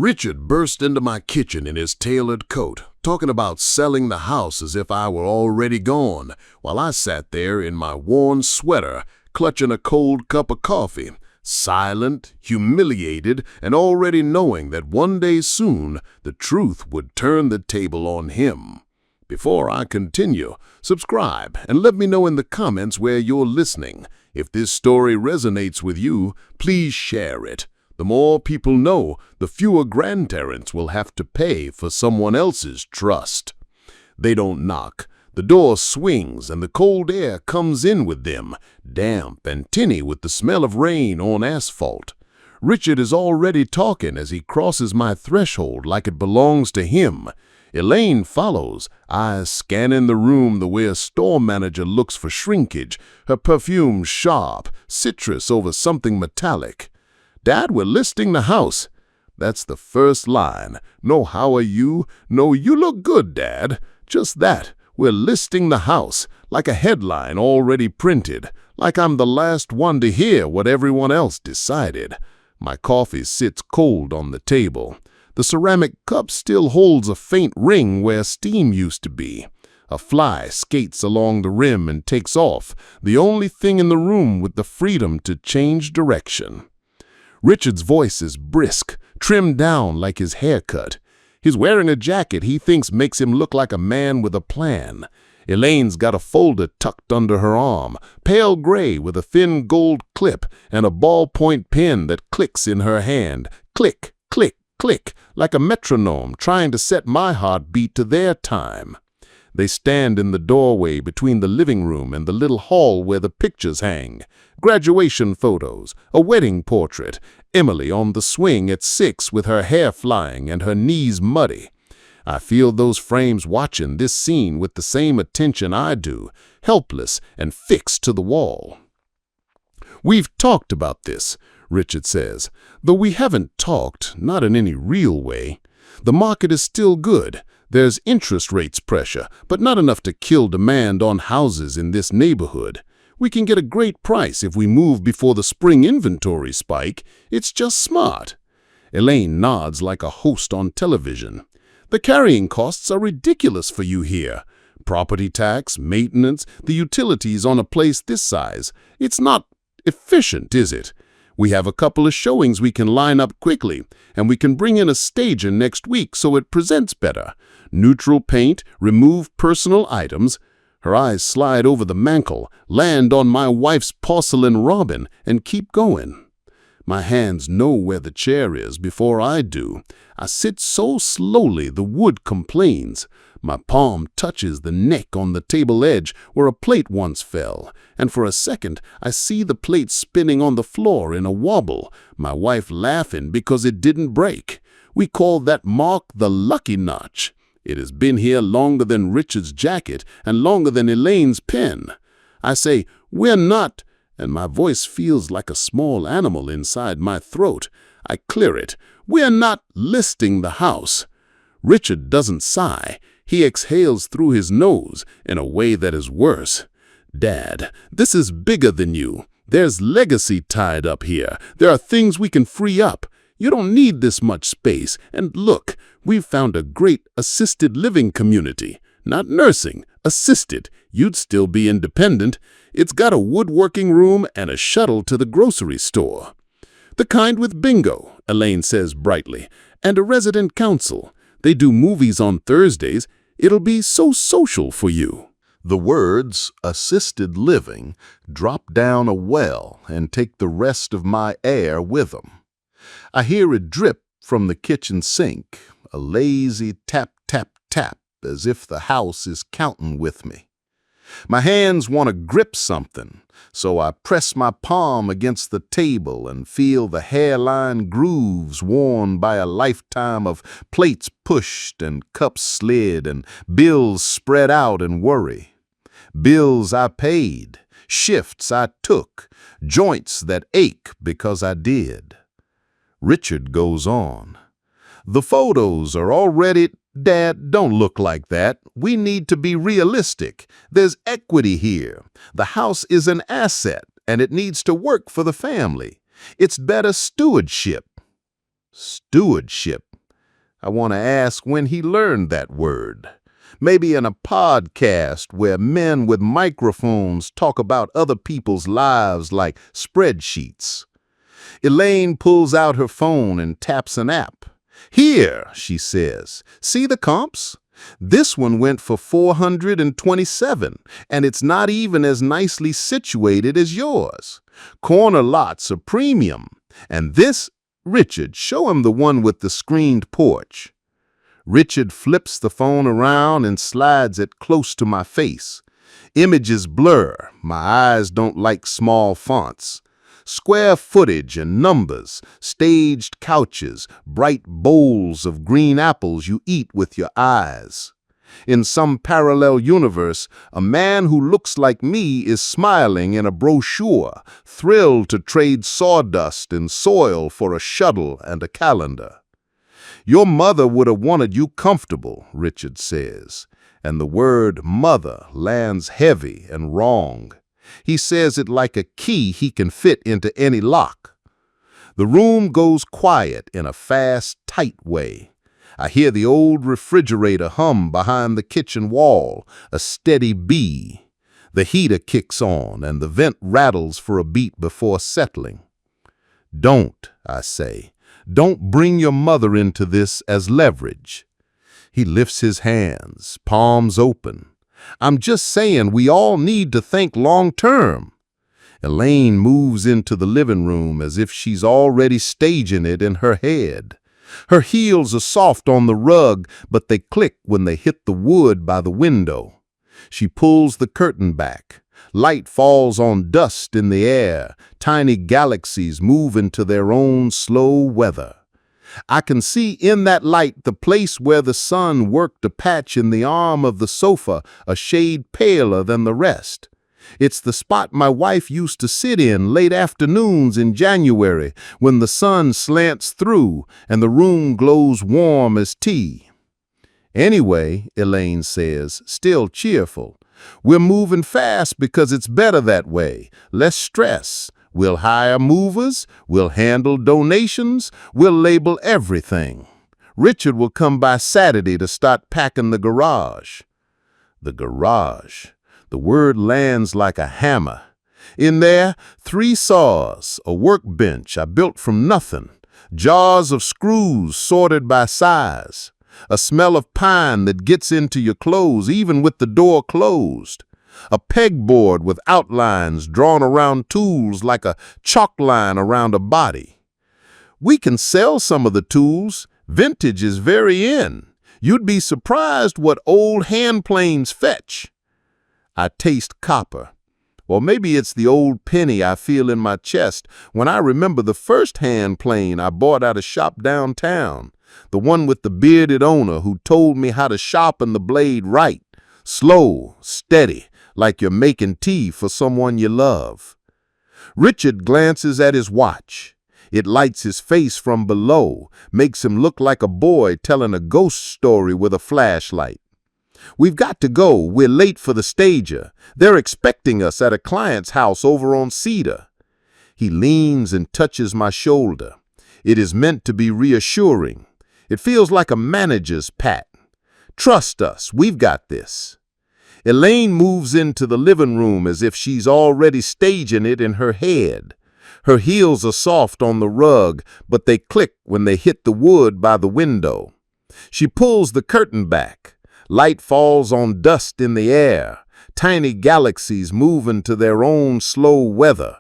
Richard burst into my kitchen in his tailored coat, talking about selling the house as if I were already gone, while I sat there in my worn sweater, clutching a cold cup of coffee, silent, humiliated, and already knowing that one day soon the truth would turn the table on him. Before I continue, subscribe and let me know in the comments where you're listening. If this story resonates with you, please share it. The more people know, the fewer grandparents will have to pay for someone else's trust. They don't knock. The door swings and the cold air comes in with them, damp and tinny with the smell of rain on asphalt. Richard is already talking as he crosses my threshold like it belongs to him. Elaine follows, eyes scanning the room the way a store manager looks for shrinkage, her perfume sharp, citrus over something metallic. "Dad, we're listing the house." That's the first line. No, how are you? No, you look good, Dad. Just that. We're listing the house, like a headline already printed, like I'm the last one to hear what everyone else decided. My coffee sits cold on the table. The ceramic cup still holds a faint ring where steam used to be. A fly skates along the rim and takes off, the only thing in the room with the freedom to change direction. Richard's voice is brisk, trimmed down like his haircut. He's wearing a jacket he thinks makes him look like a man with a plan. Elaine's got a folder tucked under her arm, pale gray with a thin gold clip and a ballpoint pen that clicks in her hand. Click, click, click, like a metronome trying to set my heartbeat to their time. They stand in the doorway between the living room and the little hall where the pictures hang. Graduation photos, a wedding portrait, Emily on the swing at 6 with her hair flying and her knees muddy. I feel those frames watching this scene with the same attention I do, helpless and fixed to the wall. "We've talked about this," Richard says, "though we haven't talked, not in any real way. The market is still good. There's interest rates pressure, but not enough to kill demand on houses in this neighborhood. We can get a great price if we move before the spring inventory spike. It's just smart." Elaine nods like a host on television. "The carrying costs are ridiculous for you here. Property tax, maintenance, the utilities on a place this size. It's not efficient, is it? We have a couple of showings we can line up quickly, and we can bring in a stager next week so it presents better. Neutral paint, remove personal items." Her eyes slide over the mantel, land on my wife's porcelain robin, and keep going. My hands know where the chair is before I do. I sit so slowly the wood complains. My palm touches the neck on the table edge where a plate once fell, and for a second I see the plate spinning on the floor in a wobble, my wife laughing because it didn't break. We call that mark the lucky notch. It has been here longer than Richard's jacket and longer than Elaine's pen. I say, "We're not," and my voice feels like a small animal inside my throat. I clear it. "We're not listing the house." Richard doesn't sigh. He exhales through his nose in a way that is worse. "Dad, this is bigger than you. There's legacy tied up here. There are things we can free up. You don't need this much space. And look, we've found a great assisted living community. Not nursing, assisted. You'd still be independent. It's got a woodworking room and a shuttle to the grocery store." "The kind with bingo," Elaine says brightly, "and a resident council. They do movies on Thursdays. It'll be so social for you." The words, assisted living, drop down a well and take the rest of my air with them. I hear it drip from the kitchen sink, a lazy tap, tap, tap, as if the house is counting with me. My hands want to grip something, so I press my palm against the table and feel the hairline grooves worn by a lifetime of plates pushed and cups slid and bills spread out in worry. Bills I paid, shifts I took, joints that ache because I did. Richard goes on. "The photos are already—" "Dad, don't look like that. We need to be realistic. There's equity here. The house is an asset, and it needs to work for the family. It's better stewardship." Stewardship. I want to ask when he learned that word. Maybe in a podcast where men with microphones talk about other people's lives like spreadsheets. Elaine pulls out her phone and taps an app. Here, she says, see the comps? This one went for 427, and it's not even as nicely situated as yours. Corner lots are premium. And this, Richard, show him the one with the screened porch. Richard flips the phone around and slides it close to my face. Images blur. My eyes don't like small fonts. Square footage and numbers, staged couches, bright bowls of green apples you eat with your eyes. In some parallel universe, a man who looks like me is smiling in a brochure, thrilled to trade sawdust and soil for a shuttle and a calendar. Your mother would have wanted you comfortable, Richard says, and the word mother lands heavy and wrong. He says it like a key he can fit into any lock. The room goes quiet in a fast, tight way. I hear the old refrigerator hum behind the kitchen wall, a steady bee. The heater kicks on and the vent rattles for a beat before settling. Don't, I say, don't bring your mother into this as leverage. He lifts his hands, palms open. I'm just saying we all need to think long-term. Elaine moves into the living room as if she's already staging it in her head. Her heels are soft on the rug, but they click when they hit the wood by the window. She pulls the curtain back. Light falls on dust in the air. Tiny galaxies move into their own slow weather. I can see in that light the place where the sun worked a patch in the arm of the sofa, a shade paler than the rest. It's the spot my wife used to sit in late afternoons in January when the sun slants through and the room glows warm as tea. Anyway, Elaine says, still cheerful, we're moving fast because it's better that way, less stress. We'll hire movers, we'll handle donations, we'll label everything. Richard will come by Saturday to start packing the garage. The garage. The word lands like a hammer. In there, 3 saws, a workbench I built from nothing, jars of screws sorted by size, a smell of pine that gets into your clothes even with the door closed, a pegboard with outlines drawn around tools like a chalk line around a body. We can sell some of the tools. Vintage is very in. You'd be surprised what old hand planes fetch. I taste copper. Or maybe it's the old penny I feel in my chest when I remember the first hand plane I bought at a shop downtown, the one with the bearded owner who told me how to sharpen the blade right, slow, steady, like you're making tea for someone you love. Richard glances at his watch. It lights his face from below, makes him look like a boy telling a ghost story with a flashlight. We've got to go. We're late for the stager. They're expecting us at a client's house over on Cedar. He leans and touches my shoulder. It is meant to be reassuring. It feels like a manager's pat. Trust us. We've got this. Elaine moves into the living room as if she's already staging it in her head. Her heels are soft on the rug, but they click when they hit the wood by the window. She pulls the curtain back. Light falls on dust in the air. Tiny galaxies move into their own slow weather.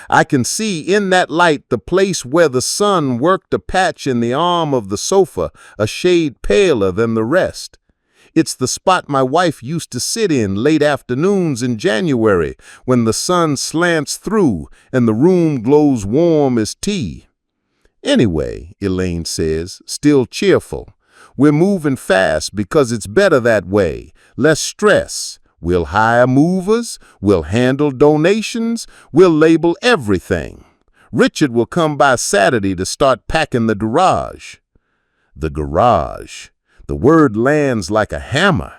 I can see in that light the place where the sun worked a patch in the arm of the sofa, a shade paler than the rest. It's the spot my wife used to sit in late afternoons in January when the sun slants through and the room glows warm as tea. Anyway, Elaine says, still cheerful, we're moving fast because it's better that way, less stress. We'll hire movers, we'll handle donations, we'll label everything. Richard will come by Saturday to start packing the garage. The garage. The word lands like a hammer.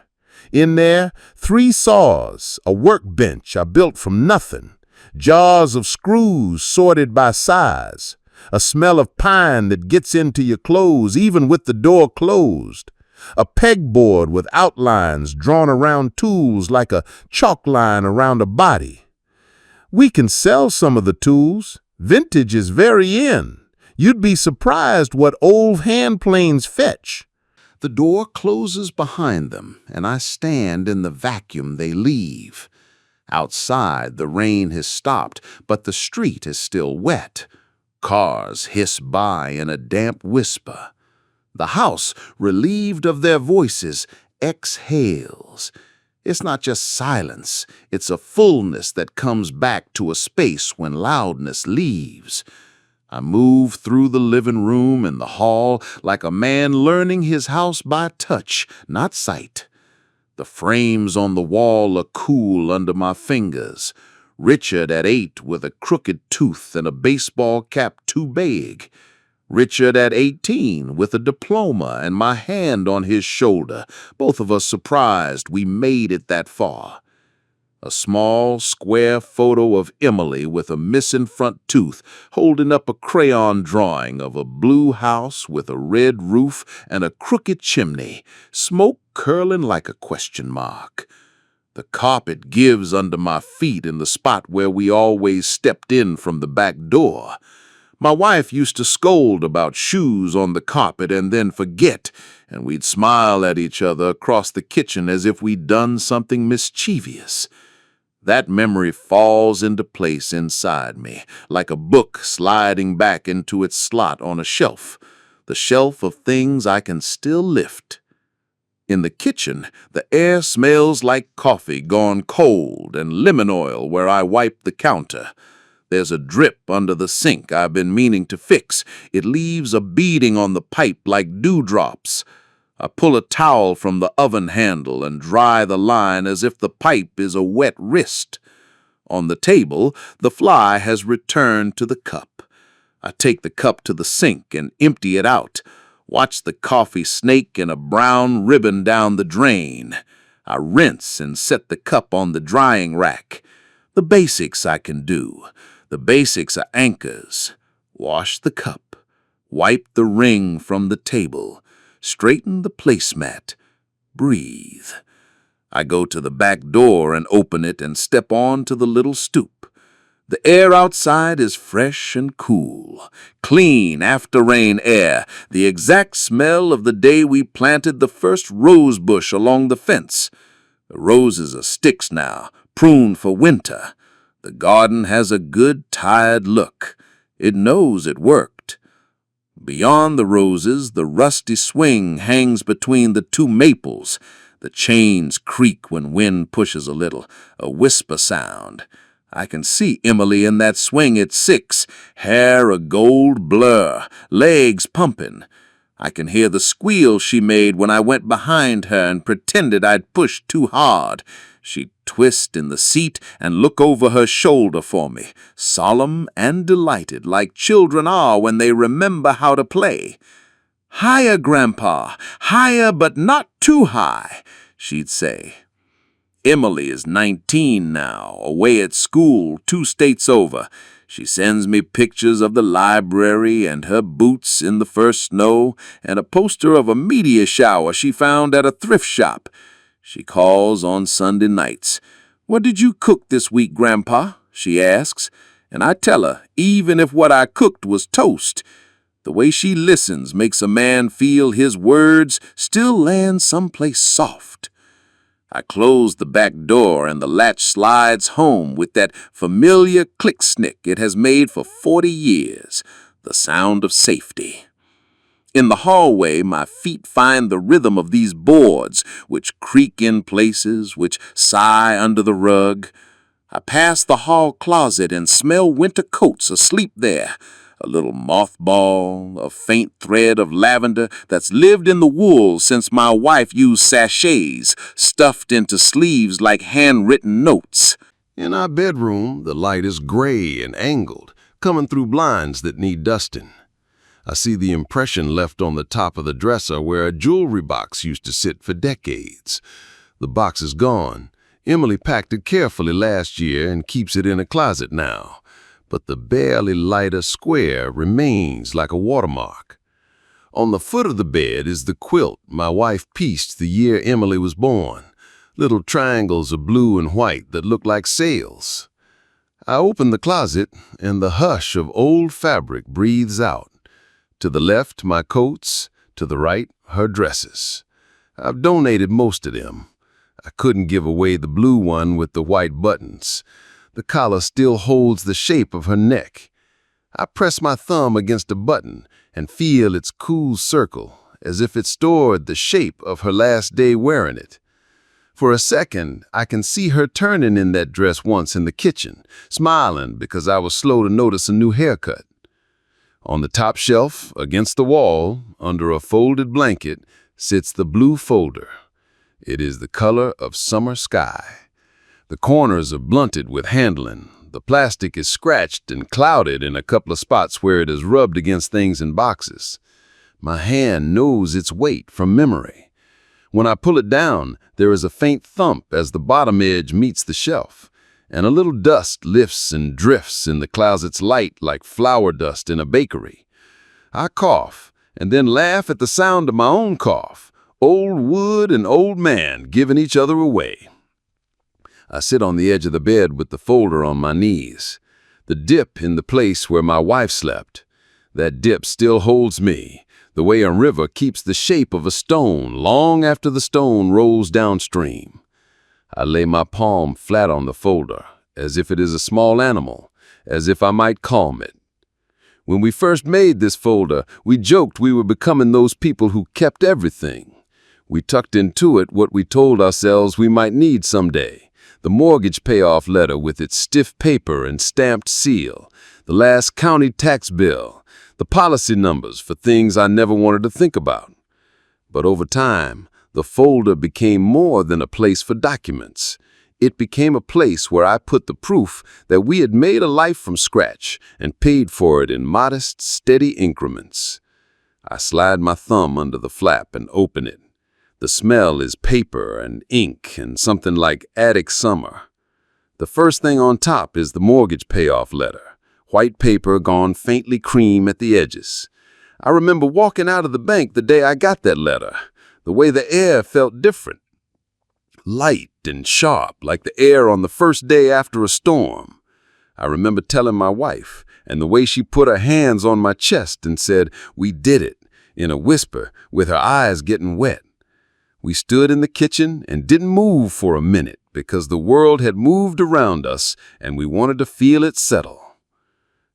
In there, 3 saws, a workbench I built from nothing, jars of screws sorted by size, A smell of pine that gets into your clothes even with the door closed. A pegboard with outlines drawn around tools like a chalk line around a body. We can sell some of the tools. Vintage is very in. You'd be surprised what old hand planes fetch. The door closes behind them, and I stand in the vacuum they leave. Outside, the rain has stopped, but the street is still wet. Cars hiss by in a damp whisper. The house, relieved of their voices, exhales. It's not just silence, it's a fullness that comes back to a space when loudness leaves. I move through the living room and the hall like a man learning his house by touch, not sight. The frames on the wall are cool under my fingers. Richard at 8 with a crooked tooth and a baseball cap too big. Richard at 18 with a diploma and my hand on his shoulder, both of us surprised we made it that far. A small, square photo of Emily with a missing front tooth holding up a crayon drawing of a blue house with a red roof and a crooked chimney, smoke curling like a question mark. The carpet gives under my feet in the spot where we always stepped in from the back door. My wife used to scold about shoes on the carpet and then forget, and we'd smile at each other across the kitchen as if we'd done something mischievous. That memory falls into place inside me, like a book sliding back into its slot on a shelf, the shelf of things I can still lift. In the kitchen, the air smells like coffee gone cold and lemon oil where I wipe the counter. There's a drip under the sink I've been meaning to fix. It leaves a beading on the pipe like dewdrops. I pull a towel from the oven handle and dry the line as if the pipe is a wet wrist. On the table, the fly has returned to the cup. I take the cup to the sink and empty it out. Watch the coffee snake in a brown ribbon down the drain. I rinse and set the cup on the drying rack. The basics I can do. The basics are anchors. Wash the cup. Wipe the ring from the table. Straighten the placemat. Breathe. I go to the back door and open it and step on to the little stoop. The air outside is fresh and cool, clean after-rain air, the exact smell of the day we planted the first rose bush along the fence. The roses are sticks now, pruned for winter. The garden has a good, tired look. It knows it worked. Beyond the roses, the rusty swing hangs between the two maples. The chains creak when wind pushes a little, a whisper sound. I can see Emily in that swing at 6, hair a gold blur, legs pumping. I can hear the squeal she made when I went behind her and pretended I'd pushed too hard. She'd twist in the seat and look over her shoulder for me, solemn and delighted like children are when they remember how to play. "Higher, Grandpa, higher but not too high," she'd say. Emily is 19 now, away at school 2 states over. She sends me pictures of the library and her boots in the first snow and a poster of a meteor shower she found at a thrift shop. She calls on Sunday nights. "What did you cook this week, Grandpa?" she asks, and I tell her, even if what I cooked was toast. The way she listens makes a man feel his words still land someplace soft. I close the back door and the latch slides home with that familiar click-snick it has made for 40 years, the sound of safety. In the hallway, my feet find the rhythm of these boards, which creak in places, which sigh under the rug. I pass the hall closet and smell winter coats asleep there. A little mothball, a faint thread of lavender that's lived in the wool since my wife used sachets, stuffed into sleeves like handwritten notes. In our bedroom, the light is gray and angled, coming through blinds that need dusting. I see the impression left on the top of the dresser where a jewelry box used to sit for decades. The box is gone. Emily packed it carefully last year and keeps it in a closet now. but the barely lighter square remains like a watermark. On the foot of the bed is the quilt my wife pieced the year Emily was born, little triangles of blue and white that look like sails. I open the closet, and the hush of old fabric breathes out. To the left, my coats, to the right, her dresses. I've donated most of them. I couldn't give away the blue one with the white buttons. The collar still holds the shape of her neck. I press my thumb against a button and feel its cool circle, as if it stored the shape of her last day wearing it. For a second, I can see her turning in that dress once in the kitchen, smiling because I was slow to notice a new haircut. On the top shelf, against the wall, under a folded blanket, sits the blue folder. It is the color of summer sky. The corners are blunted with handling. The plastic is scratched and clouded in a couple of spots where it is rubbed against things in boxes. My hand knows its weight from memory. When I pull it down, there is a faint thump as the bottom edge meets the shelf, and a little dust lifts and drifts in the closet's light like flour dust in a bakery. I cough, and then laugh at the sound of my own cough. Old wood and old man giving each other away. I sit on the edge of the bed with the folder on my knees. The dip in the place where my wife slept. That dip still holds me, the way a river keeps the shape of a stone long after the stone rolls downstream. I lay my palm flat on the folder, as if it is a small animal, as if I might calm it. When we first made this folder, we joked we were becoming those people who kept everything. We tucked into it what we told ourselves we might need someday. The mortgage payoff letter with its stiff paper and stamped seal, the last county tax bill, the policy numbers for things I never wanted to think about. But over time, the folder became more than a place for documents. It became a place where I put the proof that we had made a life from scratch and paid for it in modest, steady increments. I slide my thumb under the flap and open it. The smell is paper and ink and something like attic summer. The first thing on top is the mortgage payoff letter, white paper gone faintly cream at the edges. I remember walking out of the bank the day I got that letter. The way the air felt different. Light and sharp, like the air on the first day after a storm. I remember telling my wife, and the way she put her hands on my chest and said, "We did it," in a whisper, with her eyes getting wet. We stood in the kitchen and didn't move for a minute because the world had moved around us and we wanted to feel it settle.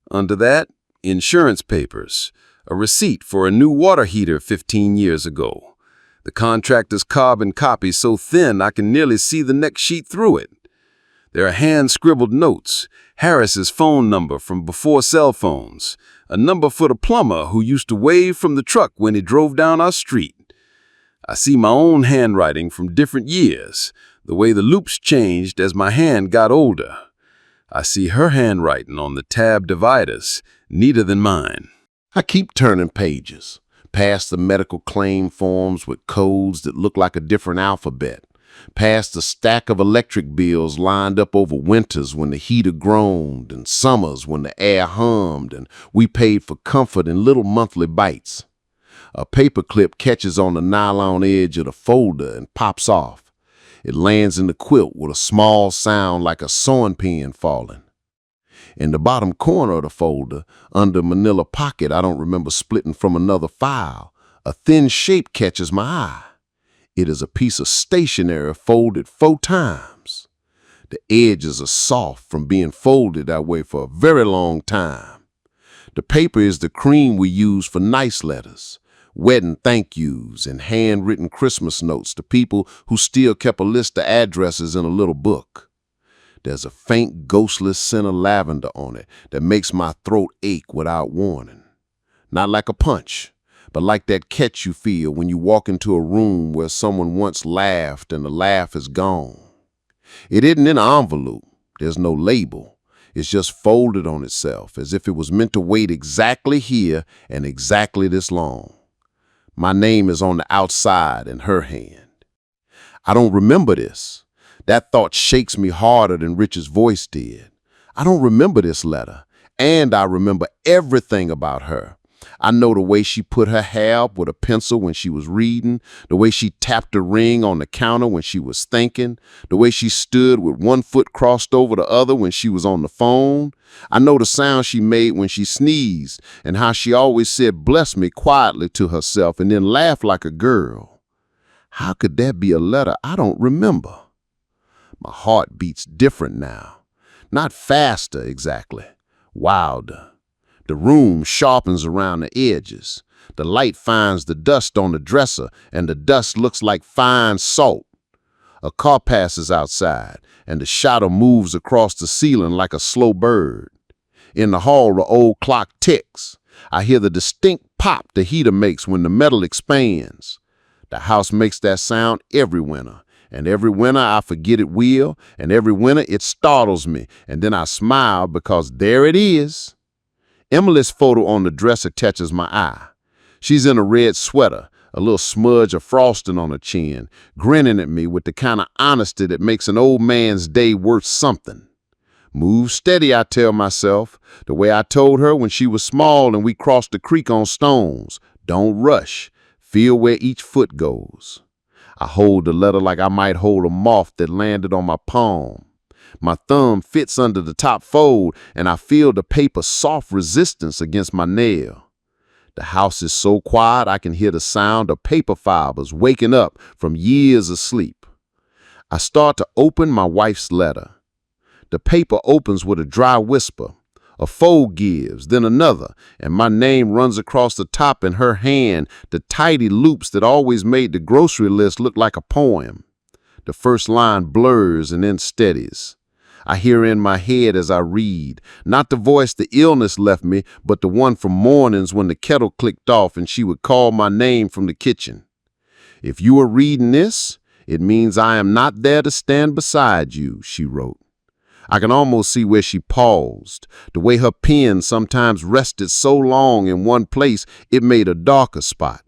Under that, insurance papers, a receipt for a new water heater 15 years ago. The contractor's carbon copy so thin I can nearly see the next sheet through it. There are hand-scribbled notes, Harris's phone number from before cell phones, a number for the plumber who used to wave from the truck when he drove down our street. I see my own handwriting from different years, the way the loops changed as my hand got older. I see her handwriting on the tab dividers, neater than mine. I keep turning pages, past the medical claim forms with codes that look like a different alphabet, past the stack of electric bills lined up over winters when the heater groaned and summers when the air hummed and we paid for comfort in little monthly bites. A paper clip catches on the nylon edge of the folder and pops off. It lands in the quilt with a small sound like a sewing pin falling. In the bottom corner of the folder, under manila pocket I don't remember splitting from another file, a thin shape catches my eye. It is a piece of stationery folded 4 times. The edges are soft from being folded that way for a very long time. The paper is the cream we use for nice letters, wedding thank yous, and handwritten Christmas notes to people who still kept a list of addresses in a little book. There's a faint ghostly scent of lavender on it that makes my throat ache without warning. Not like a punch, but like that catch you feel when you walk into a room where someone once laughed and the laugh is gone. It isn't in an envelope. There's no label. It's just folded on itself as if it was meant to wait exactly here and exactly this long. My name is on the outside in her hand. I don't remember this. That thought shakes me harder than Rich's voice did. I don't remember this letter. And I remember everything about her. I know the way she put her hair up with a pencil when she was reading, the way she tapped a ring on the counter when she was thinking, the way she stood with one foot crossed over the other when she was on the phone. I know the sound she made when she sneezed and how she always said "bless me" quietly to herself and then laughed like a girl. How could that be a letter I don't remember? My heart beats different now. Not faster exactly, wilder. The room sharpens around the edges. The light finds the dust on the dresser, and the dust looks like fine salt. A car passes outside, and the shadow moves across the ceiling like a slow bird. In the hall, the old clock ticks. I hear the distinct pop the heater makes when the metal expands. The house makes that sound every winter, and every winter I forget it will, and every winter it startles me, and then I smile because there it is. Emily's photo on the dresser catches my eye. She's in a red sweater, a little smudge of frosting on her chin, grinning at me with the kind of honesty that makes an old man's day worth something. Move steady, I tell myself, the way I told her when she was small and we crossed the creek on stones. Don't rush. Feel where each foot goes. I hold the letter like I might hold a moth that landed on my palm. My thumb fits under the top fold, and I feel the paper's soft resistance against my nail. The house is so quiet I can hear the sound of paper fibers waking up from years of sleep. I start to open my wife's letter. The paper opens with a dry whisper. A fold gives, then another, and my name runs across the top in her hand, the tidy loops that always made the grocery list look like a poem. The first line blurs and then steadies. I hear in my head as I read, not the voice the illness left me, but the one from mornings when the kettle clicked off and she would call my name from the kitchen. If you are reading this, it means I am not there to stand beside you, she wrote. I can almost see where she paused, the way her pen sometimes rested so long in one place it made a darker spot.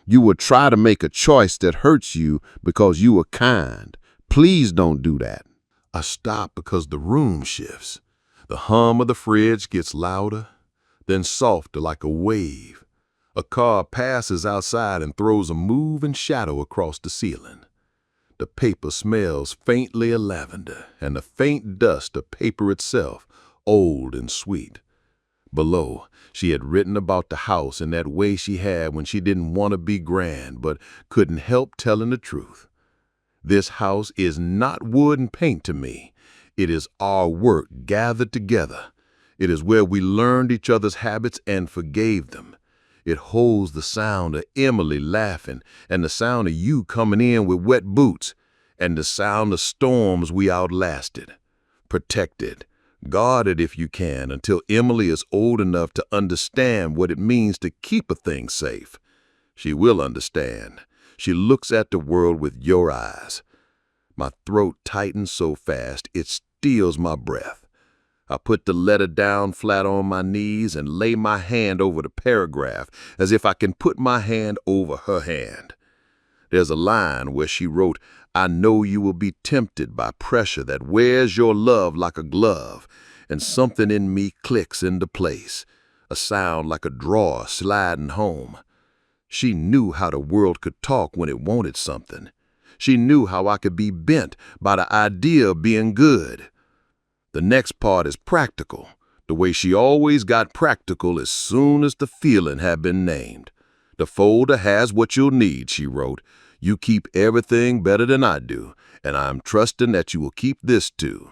You will try to make a choice that hurts you because you are kind. Please don't do that. I stop because the room shifts. The hum of the fridge gets louder, then softer like a wave. A car passes outside and throws a moving shadow across the ceiling. The paper smells faintly of lavender and the faint dust of paper itself, old and sweet. Below, she had written about the house in that way she had when she didn't want to be grand but couldn't help telling the truth. This house is not wood and paint to me. It is our work gathered together. It is where we learned each other's habits and forgave them. It holds the sound of Emily laughing and the sound of you coming in with wet boots and the sound of storms we outlasted. Protect it. Guard it if you can until Emily is old enough to understand what it means to keep a thing safe. She will understand. She looks at the world with your eyes. My throat tightens so fast it steals my breath. I put the letter down flat on my knees and lay my hand over the paragraph as if I can put my hand over her hand. There's a line where she wrote, "I know you will be tempted by pressure that wears your love like a glove," and something in me clicks into place, a sound like a drawer sliding home. She knew how the world could talk when it wanted something. She knew how I could be bent by the idea of being good. The next part is practical, the way she always got practical as soon as the feeling had been named. "The folder has what you'll need," she wrote. "You keep everything better than I do, and I'm trusting that you will keep this too.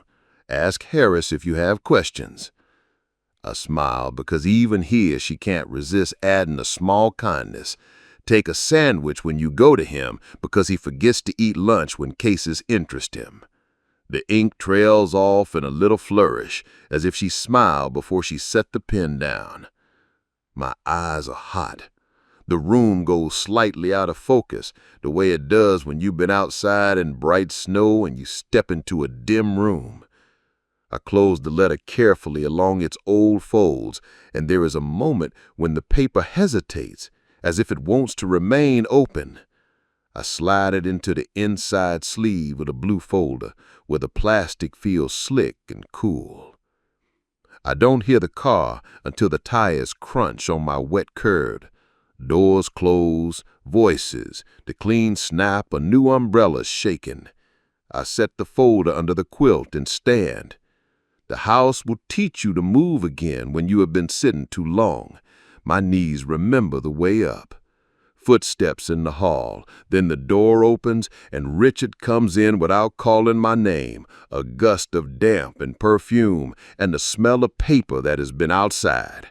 Ask Harris if you have questions." I smile because even here she can't resist adding a small kindness. Take a sandwich when you go to him because he forgets to eat lunch when cases interest him. The ink trails off in a little flourish, as if she smiled before she set the pen down. My eyes are hot. The room goes slightly out of focus, the way it does when you've been outside in bright snow and you step into a dim room. I close the letter carefully along its old folds, and there is a moment when the paper hesitates, as if it wants to remain open. I slide it into the inside sleeve of the blue folder, where the plastic feels slick and cool. I don't hear the car until the tires crunch on my wet curb. Doors close, voices, the clean snap of new umbrellas shaking. I set the folder under the quilt and stand. The house will teach you to move again when you have been sitting too long. My knees remember the way up. Footsteps in the hall, then the door opens and Richard comes in without calling my name, a gust of damp and perfume and the smell of paper that has been outside.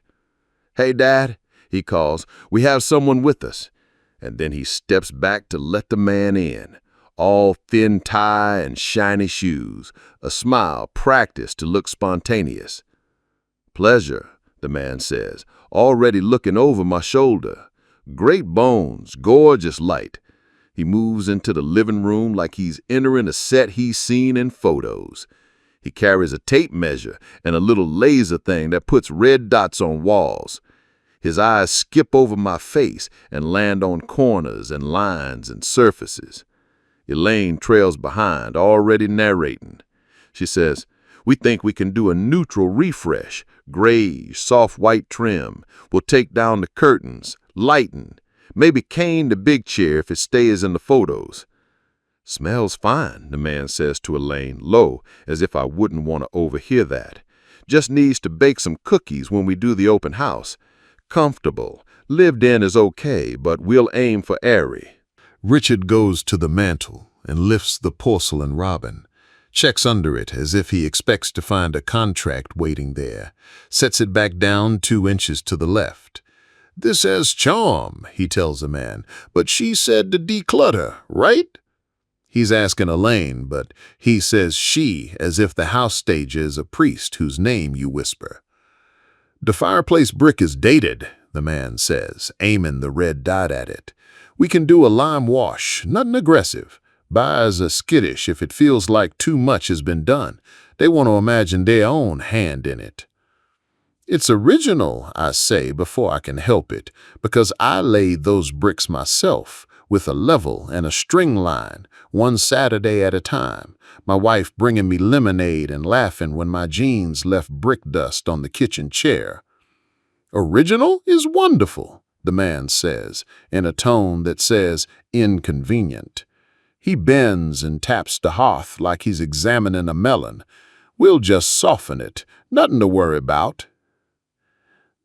"Hey, Dad," he calls, "we have someone with us." And then he steps back to let the man in, all thin tie and shiny shoes, a smile practiced to look spontaneous. "Pleasure," the man says, already looking over my shoulder. Great bones, gorgeous light. He moves into the living room like he's entering a set he's seen in photos. He carries a tape measure and a little laser thing that puts red dots on walls. His eyes skip over my face and land on corners and lines and surfaces. Elaine trails behind, already narrating. She says, "We think we can do a neutral refresh, grayish, soft white trim. We'll take down the curtains, lighten, maybe cane the big chair if it stays in the photos." "Smells fine," the man says to Elaine, low, as if I wouldn't want to overhear that. "Just needs to bake some cookies when we do the open house. Comfortable, lived in is okay, but we'll aim for airy." Richard goes to the mantel and lifts the porcelain robin, checks under it as if he expects to find a contract waiting there, sets it back down 2 inches to the left. "This has charm," he tells the man, "but she said to declutter, right?" He's asking Elaine, but he says she as if the house stager is a priest whose name you whisper. "The fireplace brick is dated," the man says, aiming the red dot at it. "We can do a lime wash, nothing aggressive. Buyers are skittish if it feels like too much has been done. They want to imagine their own hand in it." "It's original," I say before I can help it, because I laid those bricks myself, with a level and a string line, one Saturday at a time, my wife bringing me lemonade and laughing when my jeans left brick dust on the kitchen chair. "Original is wonderful," the man says, in a tone that says inconvenient. He bends and taps the hearth like he's examining a melon. "We'll just soften it, nothing to worry about."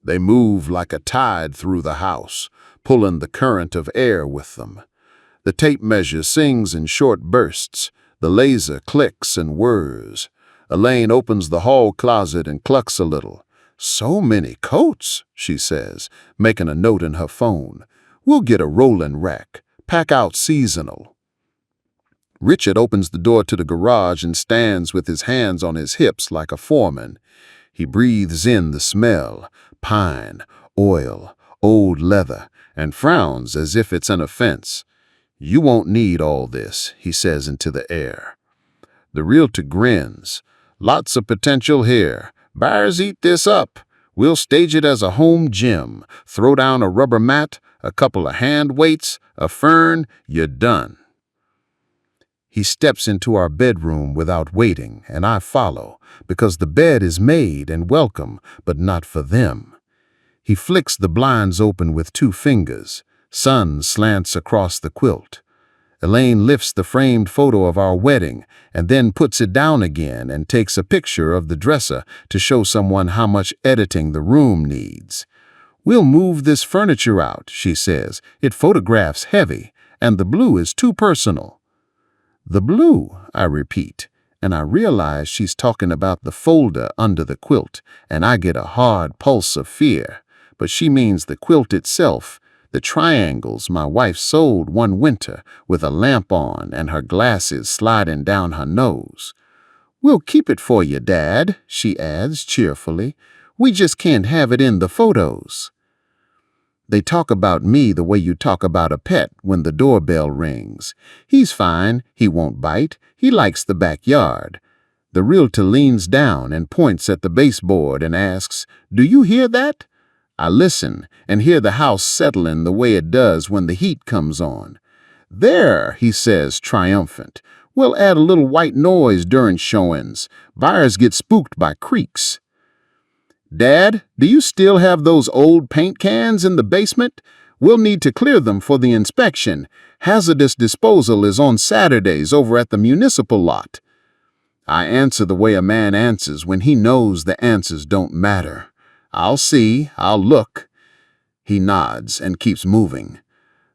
They move like a tide through the house, pulling the current of air with them. The tape measure sings in short bursts. The laser clicks and whirs. Elaine opens the hall closet and clucks a little. "So many coats," she says, making a note in her phone. "We'll get a rolling rack. Pack out seasonal." Richard opens the door to the garage and stands with his hands on his hips like a foreman. He breathes in the smell, pine, oil, old leather, and frowns as if it's an offense. "You won't need all this," he says into the air. The realtor grins. "Lots of potential here. Buyers eat this up. We'll stage it as a home gym. Throw down a rubber mat, a couple of hand weights, a fern, you're done." He steps into our bedroom without waiting, and I follow, because the bed is made and welcome, but not for them. He flicks the blinds open with 2 fingers. Sun slants across the quilt. Elaine lifts the framed photo of our wedding and then puts it down again and takes a picture of the dresser to show someone how much editing the room needs. "We'll move this furniture out," she says. "It photographs heavy, and the blue is too personal." "The blue," I repeat, and I realize she's talking about the folder under the quilt, and I get a hard pulse of fear. But she means the quilt itself, the triangles my wife sewed one winter with a lamp on and her glasses sliding down her nose. "We'll keep it for you, Dad," she adds cheerfully. "We just can't have it in the photos." They talk about me the way you talk about a pet when the doorbell rings. "He's fine, he won't bite, he likes the backyard." The realtor leans down and points at the baseboard and asks, "Do you hear that?" I listen and hear the house settling the way it does when the heat comes on. "There," he says, triumphant. "We'll add a little white noise during showings. Buyers get spooked by creaks." Dad, do you still have those old paint cans in the basement? We'll need to clear them for the inspection. Hazardous disposal is on Saturdays over at the municipal lot. I answer the way a man answers when he knows the answers don't matter. I'll see, I'll look. He nods and keeps moving.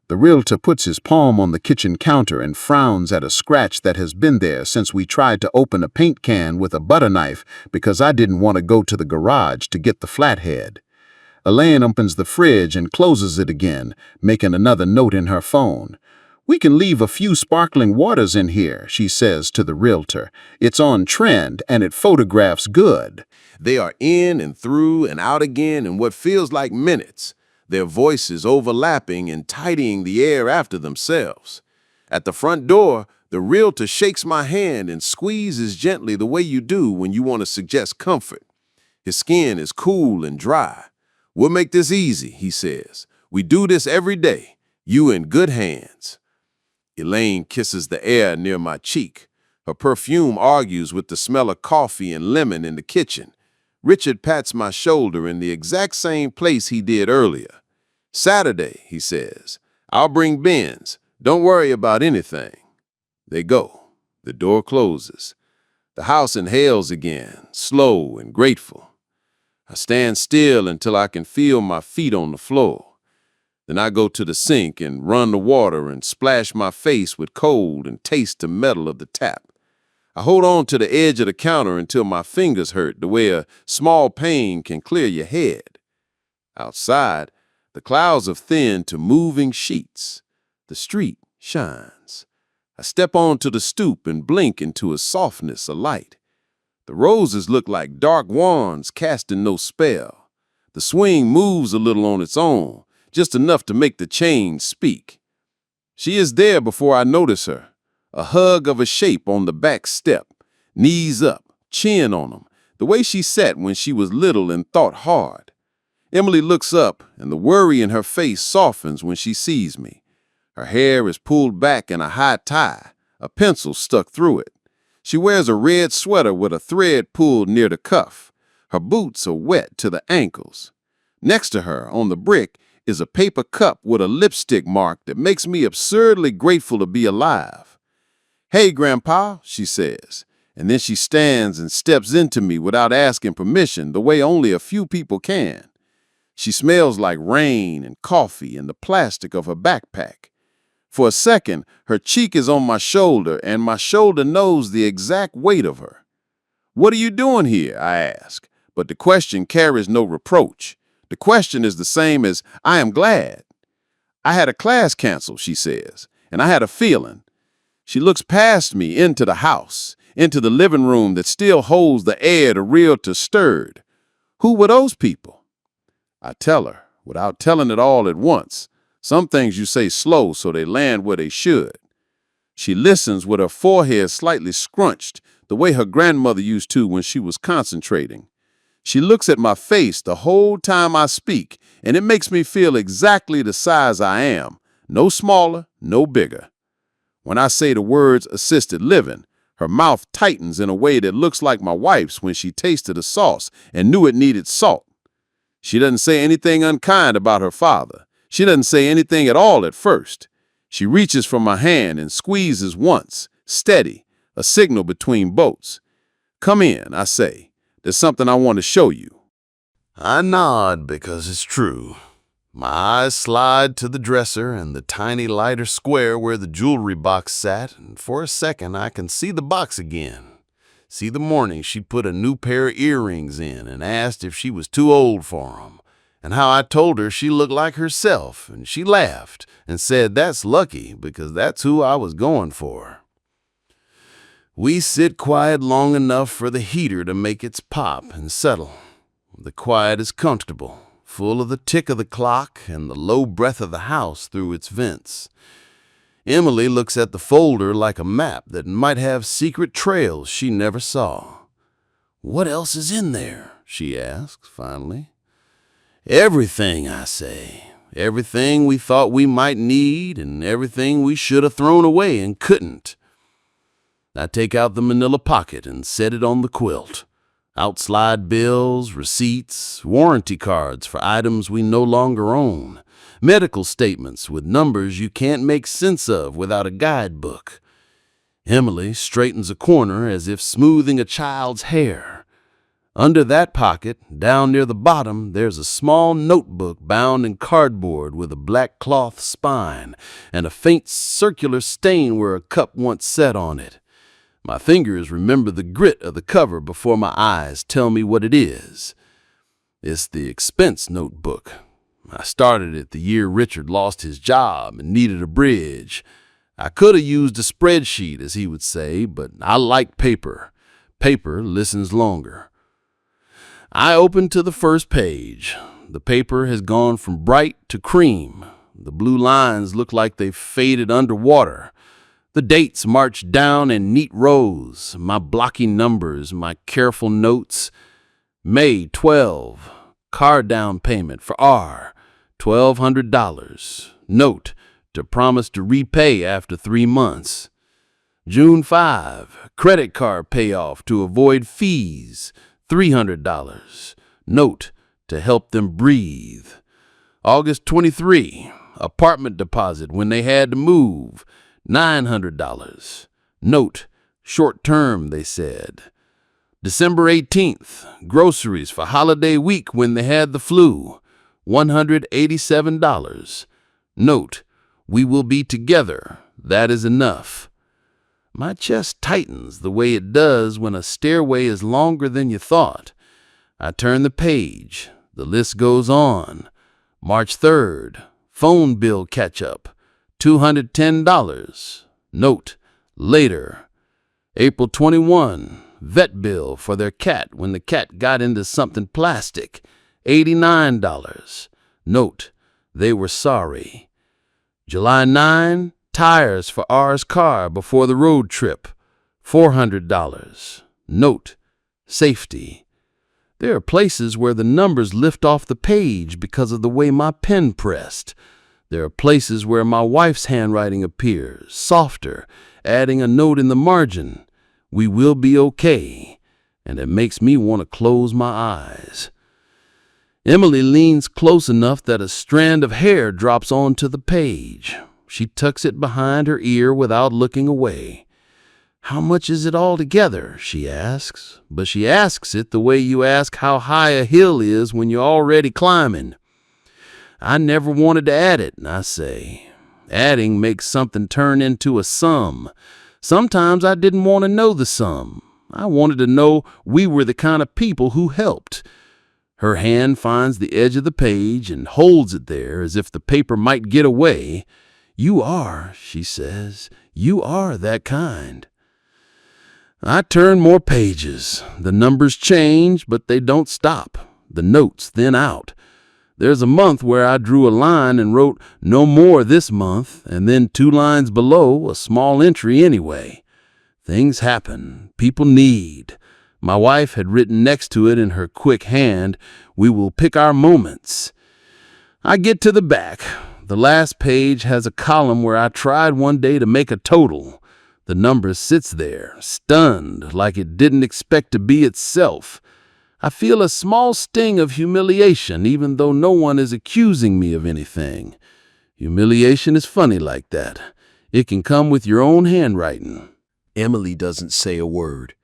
The realtor puts his palm on the kitchen counter and frowns at a scratch that has been there since we tried to open a paint can with a butter knife because I didn't want to go to the garage to get the flathead. Elaine opens the fridge and closes it again, making another note in her phone. "We can leave a few sparkling waters in here," she says to the realtor. "It's on trend and it photographs good." They are in and through and out again in what feels like minutes, their voices overlapping and tidying the air after themselves. At the front door, the realtor shakes my hand and squeezes gently the way you do when you want to suggest comfort. His skin is cool and dry. "We'll make this easy," he says. "We do this every day. You in good hands." Elaine kisses the air near my cheek. Her perfume argues with the smell of coffee and lemon in the kitchen. Richard pats my shoulder in the exact same place he did earlier. "Saturday," he says. "I'll bring Ben's. Don't worry about anything." They go. The door closes. The house inhales again, slow and grateful. I stand still until I can feel my feet on the floor. Then I go to the sink and run the water and splash my face with cold and taste the metal of the tap. I hold on to the edge of the counter until my fingers hurt the way a small pain can clear your head. Outside, the clouds have thinned to moving sheets. The street shines. I step onto the stoop and blink into a softness of light. The roses look like dark wands casting no spell. The swing moves a little on its own, just enough to make the chains speak. She is there before I notice her, a hug of a shape on the back step, knees up, chin on them, the way she sat when she was little and thought hard. Emily looks up, and the worry in her face softens when she sees me. Her hair is pulled back in a high tie, a pencil stuck through it. She wears a red sweater with a thread pulled near the cuff. Her boots are wet to the ankles. Next to her, on the brick, is a paper cup with a lipstick mark that makes me absurdly grateful to be alive. "Hey, Grandpa," she says, and then she stands and steps into me without asking permission, the way only a few people can. She smells like rain and coffee and the plastic of her backpack. For a second, her cheek is on my shoulder, and my shoulder knows the exact weight of her. "What are you doing here?" I ask, but the question carries no reproach. The question is the same as, "I am glad." "I had a class canceled," she says, "and I had a feeling." She looks past me into the house, into the living room that still holds the air the realtor stirred. Who were those people? I tell her, without telling it all at once. Some things you say slow so they land where they should. She listens with her forehead slightly scrunched, the way her grandmother used to when she was concentrating. She looks at my face the whole time I speak, and it makes me feel exactly the size I am, no smaller, no bigger. When I say the words assisted living, her mouth tightens in a way that looks like my wife's when she tasted a sauce and knew it needed salt. She doesn't say anything unkind about her father. She doesn't say anything at all at first. She reaches for my hand and squeezes once, steady, a signal between boats. "Come in," I say. "There's something I want to show you." I nod because it's true. My eyes slide to the dresser and the tiny lighter square where the jewelry box sat, and for a second I can see the box again. See the morning she put a new pair of earrings in and asked if she was too old for 'em, and how I told her she looked like herself, and she laughed and said that's lucky because that's who I was going for. We sit quiet long enough for the heater to make its pop and settle. The quiet is comfortable, full of the tick of the clock and the low breath of the house through its vents. Emily looks at the folder like a map that might have secret trails she never saw. "What else is in there?" she asks finally. "Everything," I say. "Everything we thought we might need and everything we should have thrown away and couldn't." I take out the manila pocket and set it on the quilt. Outslide bills, receipts, warranty cards for items we no longer own, medical statements with numbers you can't make sense of without a guidebook. Emily straightens a corner as if smoothing a child's hair. Under that pocket, down near the bottom, there's a small notebook bound in cardboard with a black cloth spine and a faint circular stain where a cup once sat on it. My fingers remember the grit of the cover before my eyes tell me what it is. It's the expense notebook. I started it the year Richard lost his job and needed a bridge. I could have used a spreadsheet, as he would say, but I like paper. Paper listens longer. I open to the first page. The paper has gone from bright to cream. The blue lines look like they've faded underwater. The dates march down in neat rows, my blocky numbers, my careful notes. May 12, car down payment for R, $1,200. Note to promise to repay after 3 months. June 5, credit card payoff to avoid fees, $300. Note to help them breathe. August 23, apartment deposit when they had to move, $900. Note, short term, they said. December 18th, groceries for holiday week when they had the flu, $187. Note, we will be together. That is enough. My chest tightens the way it does when a stairway is longer than you thought. I turn the page. The list goes on. March 3rd, phone bill catch-up, $210. Note, later. April 21, vet bill for their cat when the cat got into something plastic, $89. Note, they were sorry. July 9, tires for R's car before the road trip, $400. Note, safety. There are places where the numbers lift off the page because of the way my pen pressed. There are places where my wife's handwriting appears, softer, adding a note in the margin. We will be okay. And it makes me want to close my eyes. Emily leans close enough that a strand of hair drops onto the page. She tucks it behind her ear without looking away. How much is it all together? She asks. But she asks it the way you ask how high a hill is when you're already climbing. I never wanted to add it, I say. Adding makes something turn into a sum. Sometimes I didn't want to know the sum. I wanted to know we were the kind of people who helped. Her hand finds the edge of the page and holds it there as if the paper might get away. You are, she says, you are that kind. I turn more pages. The numbers change, but they don't stop. The notes thin out. There's a month where I drew a line and wrote no more this month, and then 2 lines below, a small entry anyway. Things happen. People need. My wife had written next to it in her quick hand, we will pick our moments. I get to the back. The last page has a column where I tried one day to make a total. The number sits there, stunned, like it didn't expect to be itself. I feel a small sting of humiliation, even though no one is accusing me of anything. Humiliation is funny like that. It can come with your own handwriting. Emily doesn't say a word.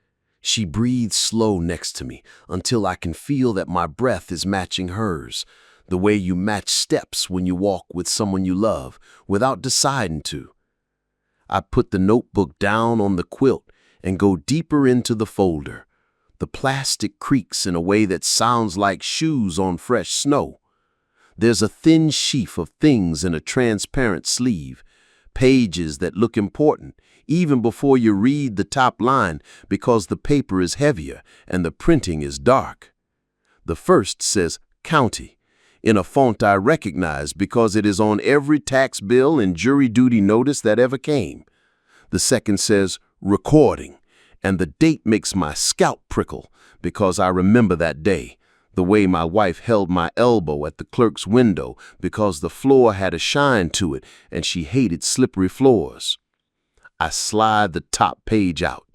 She breathes slow next to me until I can feel that my breath is matching hers, the way you match steps when you walk with someone you love without deciding to. I put the notebook down on the quilt and go deeper into the folder. The plastic creaks in a way that sounds like shoes on fresh snow. There's a thin sheaf of things in a transparent sleeve, pages that look important even before you read the top line because the paper is heavier and the printing is dark. The first says county in a font I recognize because it is on every tax bill and jury duty notice that ever came. The second says recording, and the date makes my scalp prickle because I remember that day, the way my wife held my elbow at the clerk's window because the floor had a shine to it and she hated slippery floors. I slide the top page out.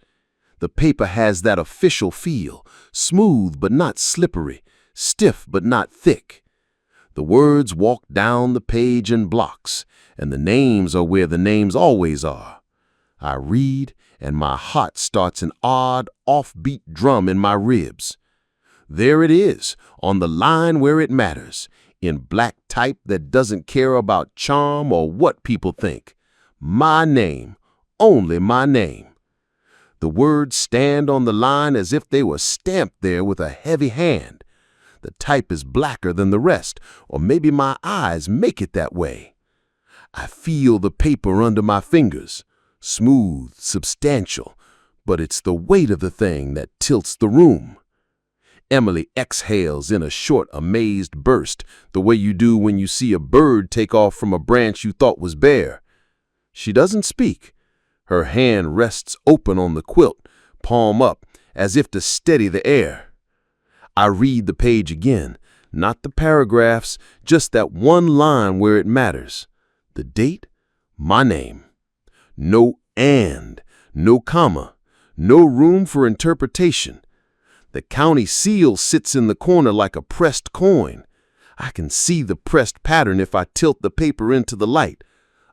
The paper has that official feel, smooth but not slippery, stiff but not thick. The words walk down the page in blocks, and the names are where the names always are. I read, and my heart starts an odd, offbeat drum in my ribs. There it is, on the line where it matters, in black type that doesn't care about charm or what people think. My name, only my name. The words stand on the line as if they were stamped there with a heavy hand. The type is blacker than the rest, or maybe my eyes make it that way. I feel the paper under my fingers, smooth, substantial, but it's the weight of the thing that tilts the room. Emily exhales in a short, amazed burst, the way you do when you see a bird take off from a branch you thought was bare. She doesn't speak. Her hand rests open on the quilt, palm up, as if to steady the air. I read the page again, not the paragraphs, just that one line where it matters. The date, my name. No and, no comma, no room for interpretation. The county seal sits in the corner like a pressed coin. I can see the pressed pattern if I tilt the paper into the light.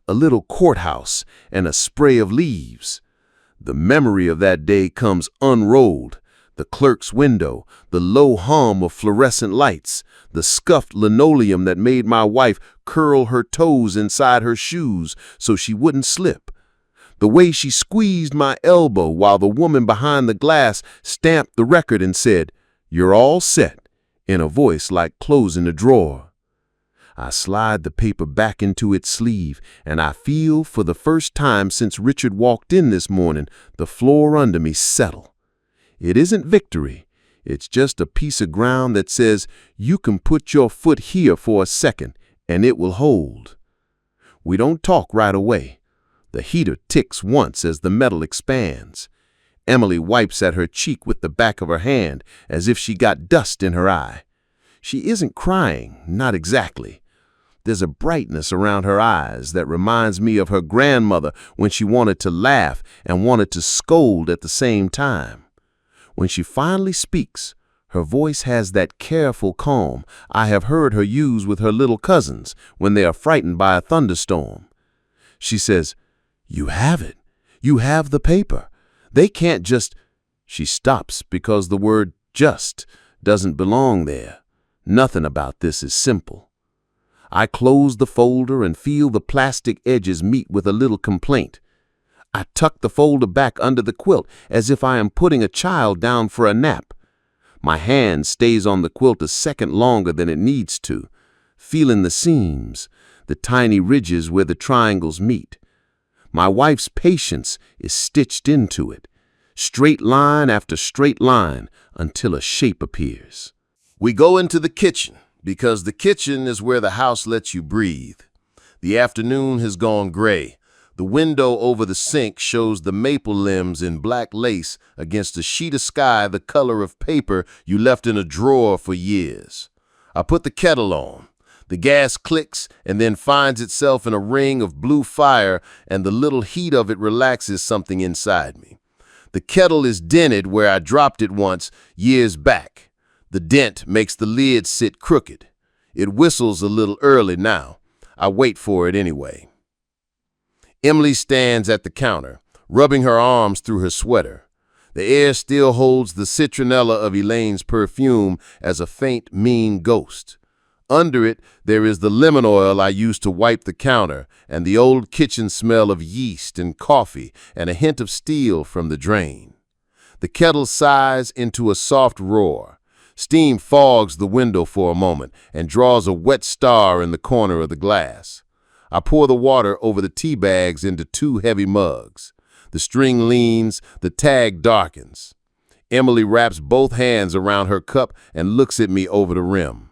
A little courthouse and a spray of leaves. The memory of that day comes unrolled. The clerk's window, the low hum of fluorescent lights, the scuffed linoleum that made my wife curl her toes inside her shoes so she wouldn't slip. The way she squeezed my elbow while the woman behind the glass stamped the record and said, "You're all set," in a voice like closing a drawer. I slide the paper back into its sleeve, and I feel, for the first time since Richard walked in this morning, the floor under me settle. It isn't victory. It's just a piece of ground that says, you can put your foot here for a second, and it will hold. We don't talk right away. The heater ticks once as the metal expands. Emily wipes at her cheek with the back of her hand, as if she got dust in her eye. She isn't crying, not exactly. There's a brightness around her eyes that reminds me of her grandmother when she wanted to laugh and wanted to scold at the same time. When she finally speaks, her voice has that careful calm I have heard her use with her little cousins when they are frightened by a thunderstorm. She says, "You have it. You have the paper. They can't just—" She stops because the word "just" doesn't belong there. Nothing about this is simple. I close the folder and feel the plastic edges meet with a little complaint. I tuck the folder back under the quilt as if I am putting a child down for a nap. My hand stays on the quilt a second longer than it needs to, feeling the seams, the tiny ridges where the triangles meet. My wife's patience is stitched into it, straight line after straight line until a shape appears. We go into the kitchen, because the kitchen is where the house lets you breathe. The afternoon has gone gray. The window over the sink shows the maple limbs in black lace against a sheet of sky the color of paper you left in a drawer for years. I put the kettle on. The gas clicks and then finds itself in a ring of blue fire, and the little heat of it relaxes something inside me. The kettle is dented where I dropped it once, years back. The dent makes the lid sit crooked. It whistles a little early now. I wait for it anyway. Emily stands at the counter, rubbing her arms through her sweater. The air still holds the citronella of Elaine's perfume as a faint, mean ghost. Under it, there is the lemon oil I used to wipe the counter, and the old kitchen smell of yeast and coffee, and a hint of steel from the drain. The kettle sighs into a soft roar. Steam fogs the window for a moment and draws a wet star in the corner of the glass. I pour the water over the tea bags into 2 heavy mugs. The string leans, the tag darkens. Emily wraps both hands around her cup and looks at me over the rim.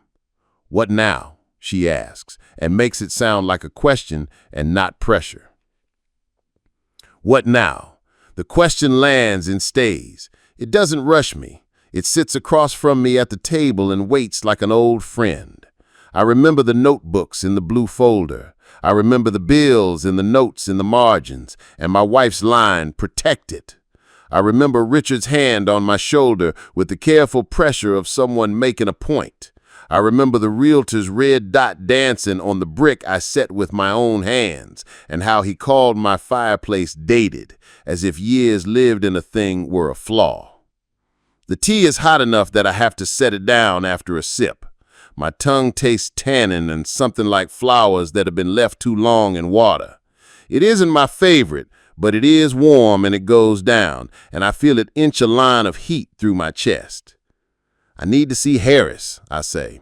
"What now?" she asks, and makes it sound like a question and not pressure. What now? The question lands and stays. It doesn't rush me. It sits across from me at the table and waits like an old friend. I remember the notebooks in the blue folder. I remember the bills and the notes in the margins, and my wife's line, "Protect it." I remember Richard's hand on my shoulder with the careful pressure of someone making a point. I remember the realtor's red dot dancing on the brick I set with my own hands, and how he called my fireplace dated, as if years lived in a thing were a flaw. The tea is hot enough that I have to set it down after a sip. My tongue tastes tannin and something like flowers that have been left too long in water. It isn't my favorite, but it is warm and it goes down, and I feel it inch a line of heat through my chest. I need to see Harris, I say.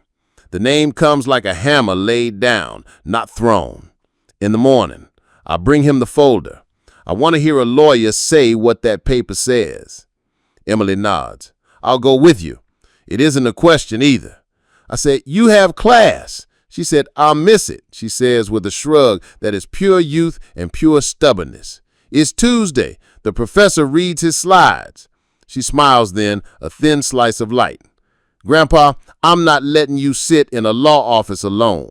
The name comes like a hammer laid down, not thrown. In the morning, I bring him the folder. I want to hear a lawyer say what that paper says. Emily nods. I'll go with you. It isn't a question either. I said, you have class. She said, I'll miss it, she says with a shrug that is pure youth and pure stubbornness. It's Tuesday. The professor reads his slides. She smiles then, a thin slice of light. Grandpa, I'm not letting you sit in a law office alone.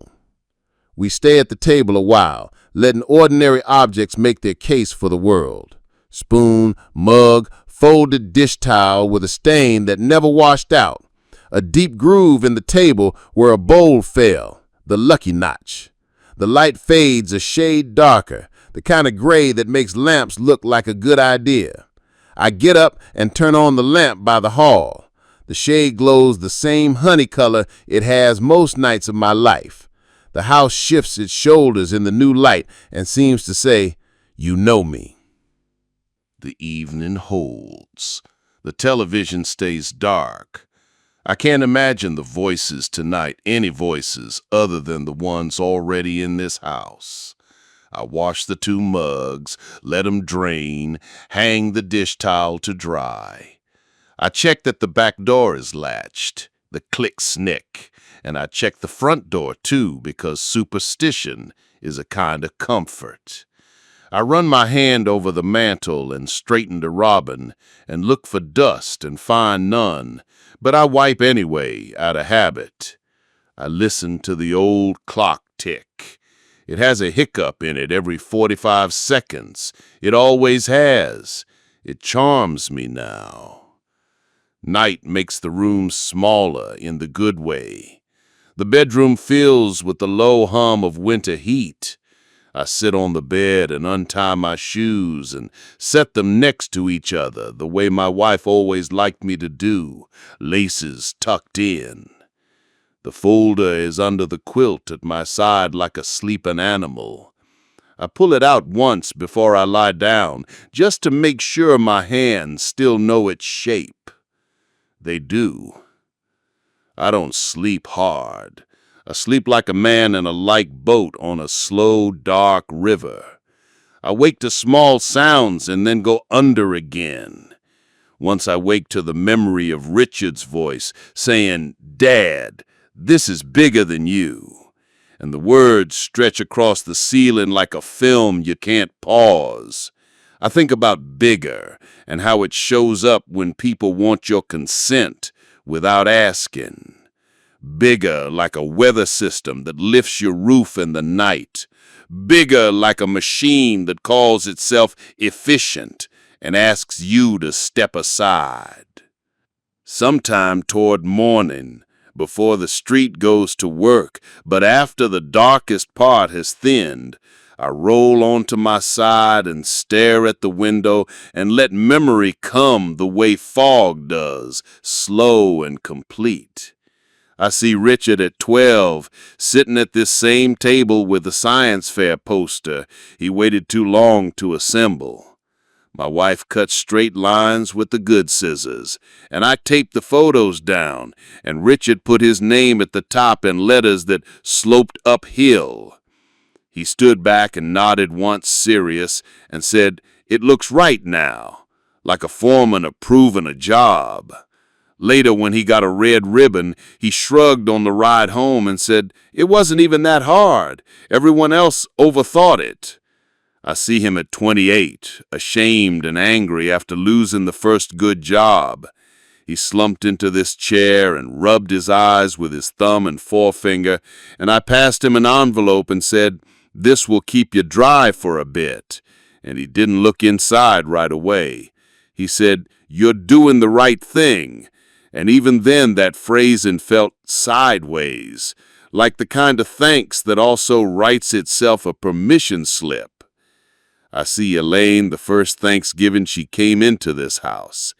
We stay at the table a while, letting ordinary objects make their case for the world. Spoon, mug, folded dish towel with a stain that never washed out. A deep groove in the table where a bowl fell, the lucky notch. The light fades a shade darker, the kind of gray that makes lamps look like a good idea. I get up and turn on the lamp by the hall. The shade glows the same honey color it has most nights of my life. The house shifts its shoulders in the new light and seems to say, you know me. The evening holds. The television stays dark. I can't imagine the voices tonight, any voices other than the ones already in this house. I wash the 2 mugs, let them drain, hang the dish towel to dry. I check that the back door is latched, the click snick, and I check the front door too because superstition is a kind of comfort. I run my hand over the mantel and straighten the robin and look for dust and find none, but I wipe anyway out of habit. I listen to the old clock tick. It has a hiccup in it every 45 seconds. It always has. It charms me now. Night makes the room smaller in the good way. The bedroom fills with the low hum of winter heat. I sit on the bed and untie my shoes and set them next to each other the way my wife always liked me to do, laces tucked in. The folder is under the quilt at my side like a sleeping animal. I pull it out once before I lie down, just to make sure my hands still know its shape. They do. I don't sleep hard. I sleep like a man in a light boat on a slow, dark river. I wake to small sounds and then go under again. Once I wake to the memory of Richard's voice saying, Dad, this is bigger than you. And the words stretch across the ceiling like a film you can't pause. I think about bigger and how it shows up when people want your consent without asking. Bigger like a weather system that lifts your roof in the night. Bigger like a machine that calls itself efficient and asks you to step aside. Sometime toward morning, before the street goes to work, but after the darkest part has thinned, I roll onto my side and stare at the window and let memory come the way fog does, slow and complete. I see Richard at 12, sitting at this same table with the science fair poster he waited too long to assemble. My wife cut straight lines with the good scissors, and I taped the photos down, and Richard put his name at the top in letters that sloped uphill. He stood back and nodded once serious and said, "It looks right now," like a foreman approving a job. Later, when he got a red ribbon, he shrugged on the ride home and said, "It wasn't even that hard. Everyone else overthought it." I see him at 28, ashamed and angry after losing the first good job. He slumped into this chair and rubbed his eyes with his thumb and forefinger, and I passed him an envelope and said, "This will keep you dry for a bit." And he didn't look inside right away. He said, "You're doing the right thing." And even then, that phrasing felt sideways, like the kind of thanks that also writes itself a permission slip. I see Elaine the first Thanksgiving she came into this house.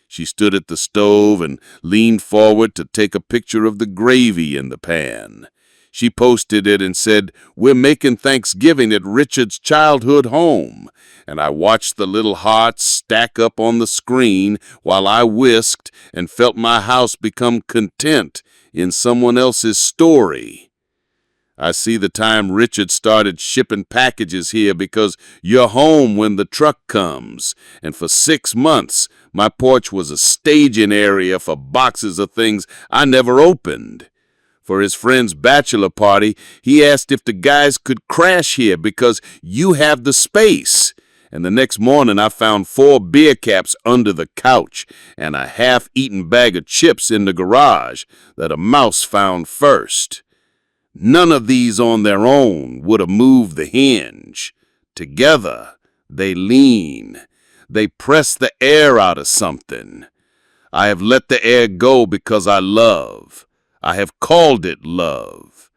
She stood at the stove and leaned forward to take a picture of the gravy in the pan. She posted it and said, "We're making Thanksgiving at Richard's childhood home." And I watched the little hearts stack up on the screen while I whisked and felt my house become content in someone else's story. I see the time Richard started shipping packages here because you're home when the truck comes. And for 6 months, my porch was a staging area for boxes of things I never opened. For his friend's bachelor party, he asked if the guys could crash here because you have the space. And the next morning, I found 4 beer caps under the couch and a half-eaten bag of chips in the garage that a mouse found first. None of these on their own would have moved the hinge. Together, they lean. They press the air out of something. I have let the air go because I love. I have called it love.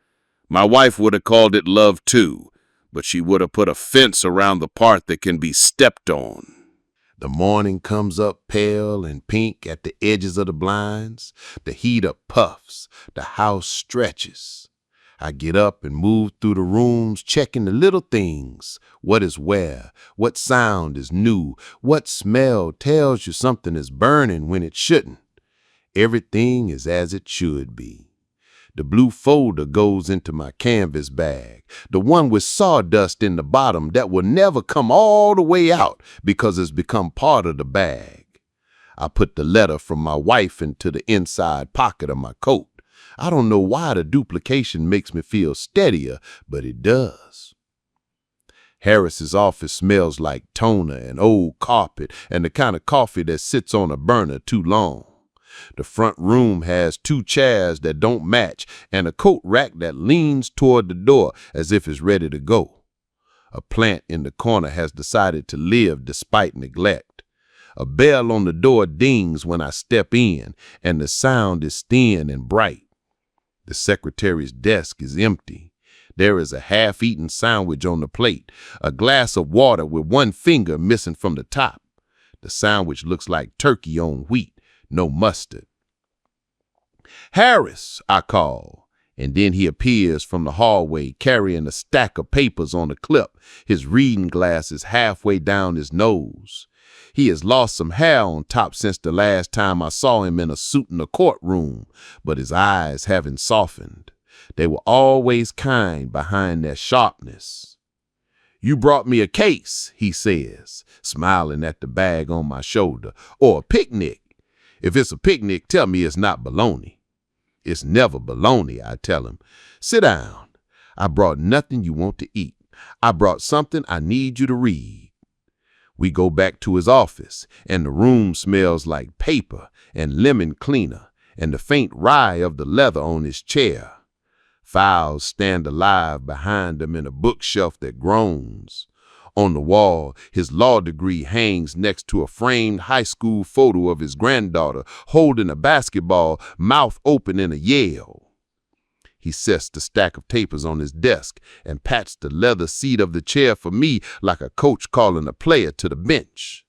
My wife would have called it love too, but she would have put a fence around the part that can be stepped on. The morning comes up pale and pink at the edges of the blinds. The heater puffs. The house stretches. I get up and move through the rooms, checking the little things. What is where? What sound is new? What smell tells you something is burning when it shouldn't? Everything is as it should be. The blue folder goes into my canvas bag, the one with sawdust in the bottom that will never come all the way out because it's become part of the bag. I put the letter from my wife into the inside pocket of my coat. I don't know why the duplication makes me feel steadier, but it does. Harris's office smells like toner and old carpet and the kind of coffee that sits on a burner too long. The front room has 2 chairs that don't match and a coat rack that leans toward the door as if it's ready to go. A plant in the corner has decided to live despite neglect. A bell on the door dings when I step in, and the sound is thin and bright. The secretary's desk is empty. There is a half-eaten sandwich on the plate, a glass of water with 1 finger missing from the top. The sandwich looks like turkey on wheat, no mustard. "Harris," I call, and then he appears from the hallway carrying a stack of papers on a clip, his reading glasses halfway down his nose. He has lost some hair on top since the last time I saw him in a suit in the courtroom, but his eyes haven't softened. They were always kind behind their sharpness. "You brought me a case," he says, smiling at the bag on my shoulder, "or a picnic. If it's a picnic, tell me it's not baloney." "It's never baloney," I tell him. "Sit down. I brought nothing you want to eat. I brought something I need you to read." We go back to his office, and the room smells like paper and lemon cleaner and the faint rye of the leather on his chair. Files stand alive behind him in a bookshelf that groans. On the wall, his law degree hangs next to a framed high school photo of his granddaughter holding a basketball, mouth open in a yell. He sets the stack of papers on his desk and pats the leather seat of the chair for me like a coach calling a player to the bench.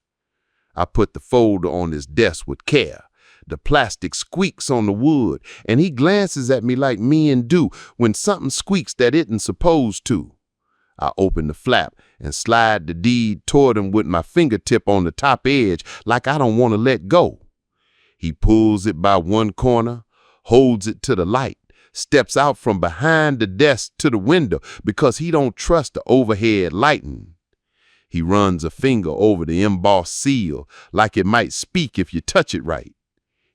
I put the folder on his desk with care. The plastic squeaks on the wood, and he glances at me like men do when something squeaks that isn't supposed to. I open the flap and slide the deed toward him with my fingertip on the top edge like I don't want to let go. He pulls it by one corner, holds it to the light, steps out from behind the desk to the window because he don't trust the overhead lighting. He runs a finger over the embossed seal like it might speak if you touch it right.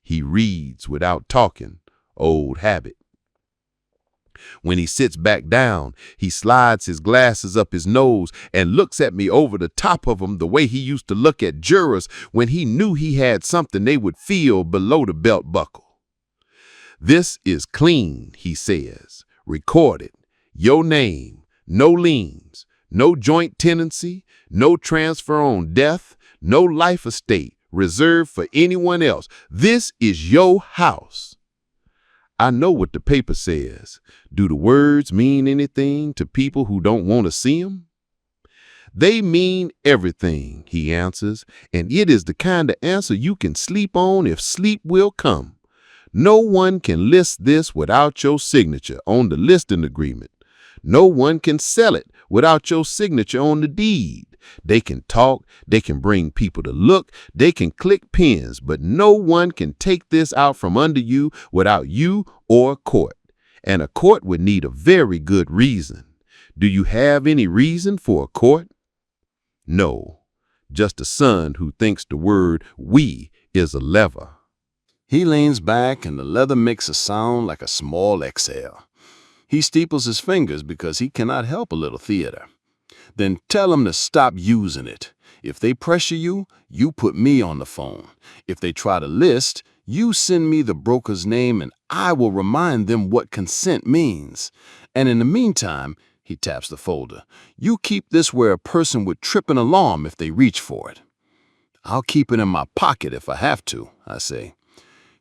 He reads without talking, old habit. When he sits back down, he slides his glasses up his nose and looks at me over the top of them the way he used to look at jurors when he knew he had something they would feel below the belt buckle. "This is clean," he says, "recorded. Your name, no liens, no joint tenancy, no transfer on death, no life estate, reserved for anyone else. This is your house. I know what the paper says. Do the words mean anything to people who don't want to see them? They mean everything, he answers, and it is the kind of answer you can sleep on if sleep will come. No one can list this without your signature on the listing agreement. No one can sell it without your signature on the deed. They can talk, they can bring people to look, they can click pens, but no one can take this out from under you without you or a court. And a court would need a very good reason. Do you have any reason for a court? No, just a son who thinks the word we is a lever. He leans back and the leather makes a sound like a small exhale. He steeples his fingers because he cannot help a little theater. Then tell them to stop using it. If they pressure you, you put me on the phone. If they try to list, you send me the broker's name and I will remind them what consent means. And in the meantime, he taps the folder, you keep this where a person would trip an alarm if they reach for it. I'll keep it in my pocket if I have to, I say.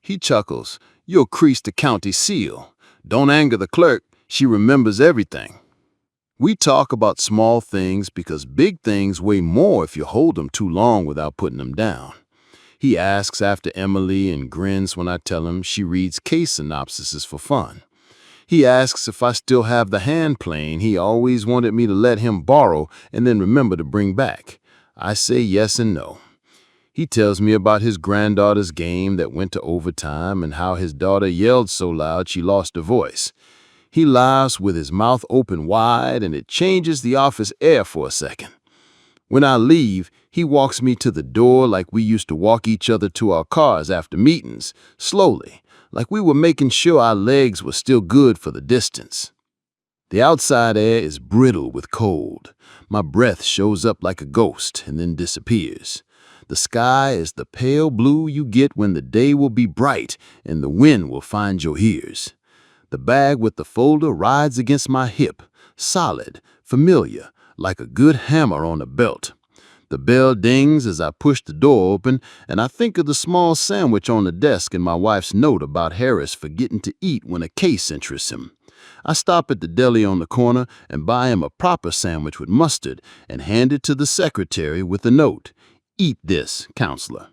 He chuckles, you'll crease the county seal. Don't anger the clerk, she remembers everything. We talk about small things because big things weigh more if you hold them too long without putting them down. He asks after Emily and grins when I tell him she reads case synopsises for fun. He asks if I still have the hand plane he always wanted me to let him borrow and then remember to bring back. I say yes and no. He tells me about his granddaughter's game that went to overtime and how his daughter yelled so loud she lost her voice. He laughs with his mouth open wide and it changes the office air for a second. When I leave, he walks me to the door like we used to walk each other to our cars after meetings, slowly, like we were making sure our legs were still good for the distance. The outside air is brittle with cold. My breath shows up like a ghost and then disappears. The sky is the pale blue you get when the day will be bright and the wind will find your ears. The bag with the folder rides against my hip, solid, familiar, like a good hammer on a belt. The bell dings as I push the door open, and I think of the small sandwich on the desk and my wife's note about Harris forgetting to eat when a case interests him. I stop at the deli on the corner and buy him a proper sandwich with mustard and hand it to the secretary with a note. Eat this, counselor.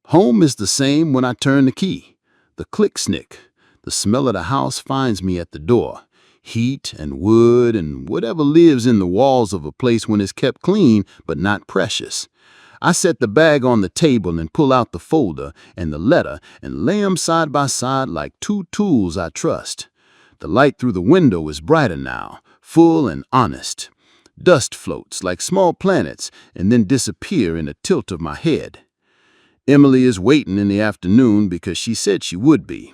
Home is the same when I turn the key. The click-snick. The smell of the house finds me at the door. Heat and wood and whatever lives in the walls of a place when it's kept clean but not precious. I set the bag on the table and pull out the folder and the letter and lay them side by side like two tools I trust. The light through the window is brighter now, full and honest. Dust floats like small planets and then disappear in a tilt of my head. Emily is waiting in the afternoon because she said she would be.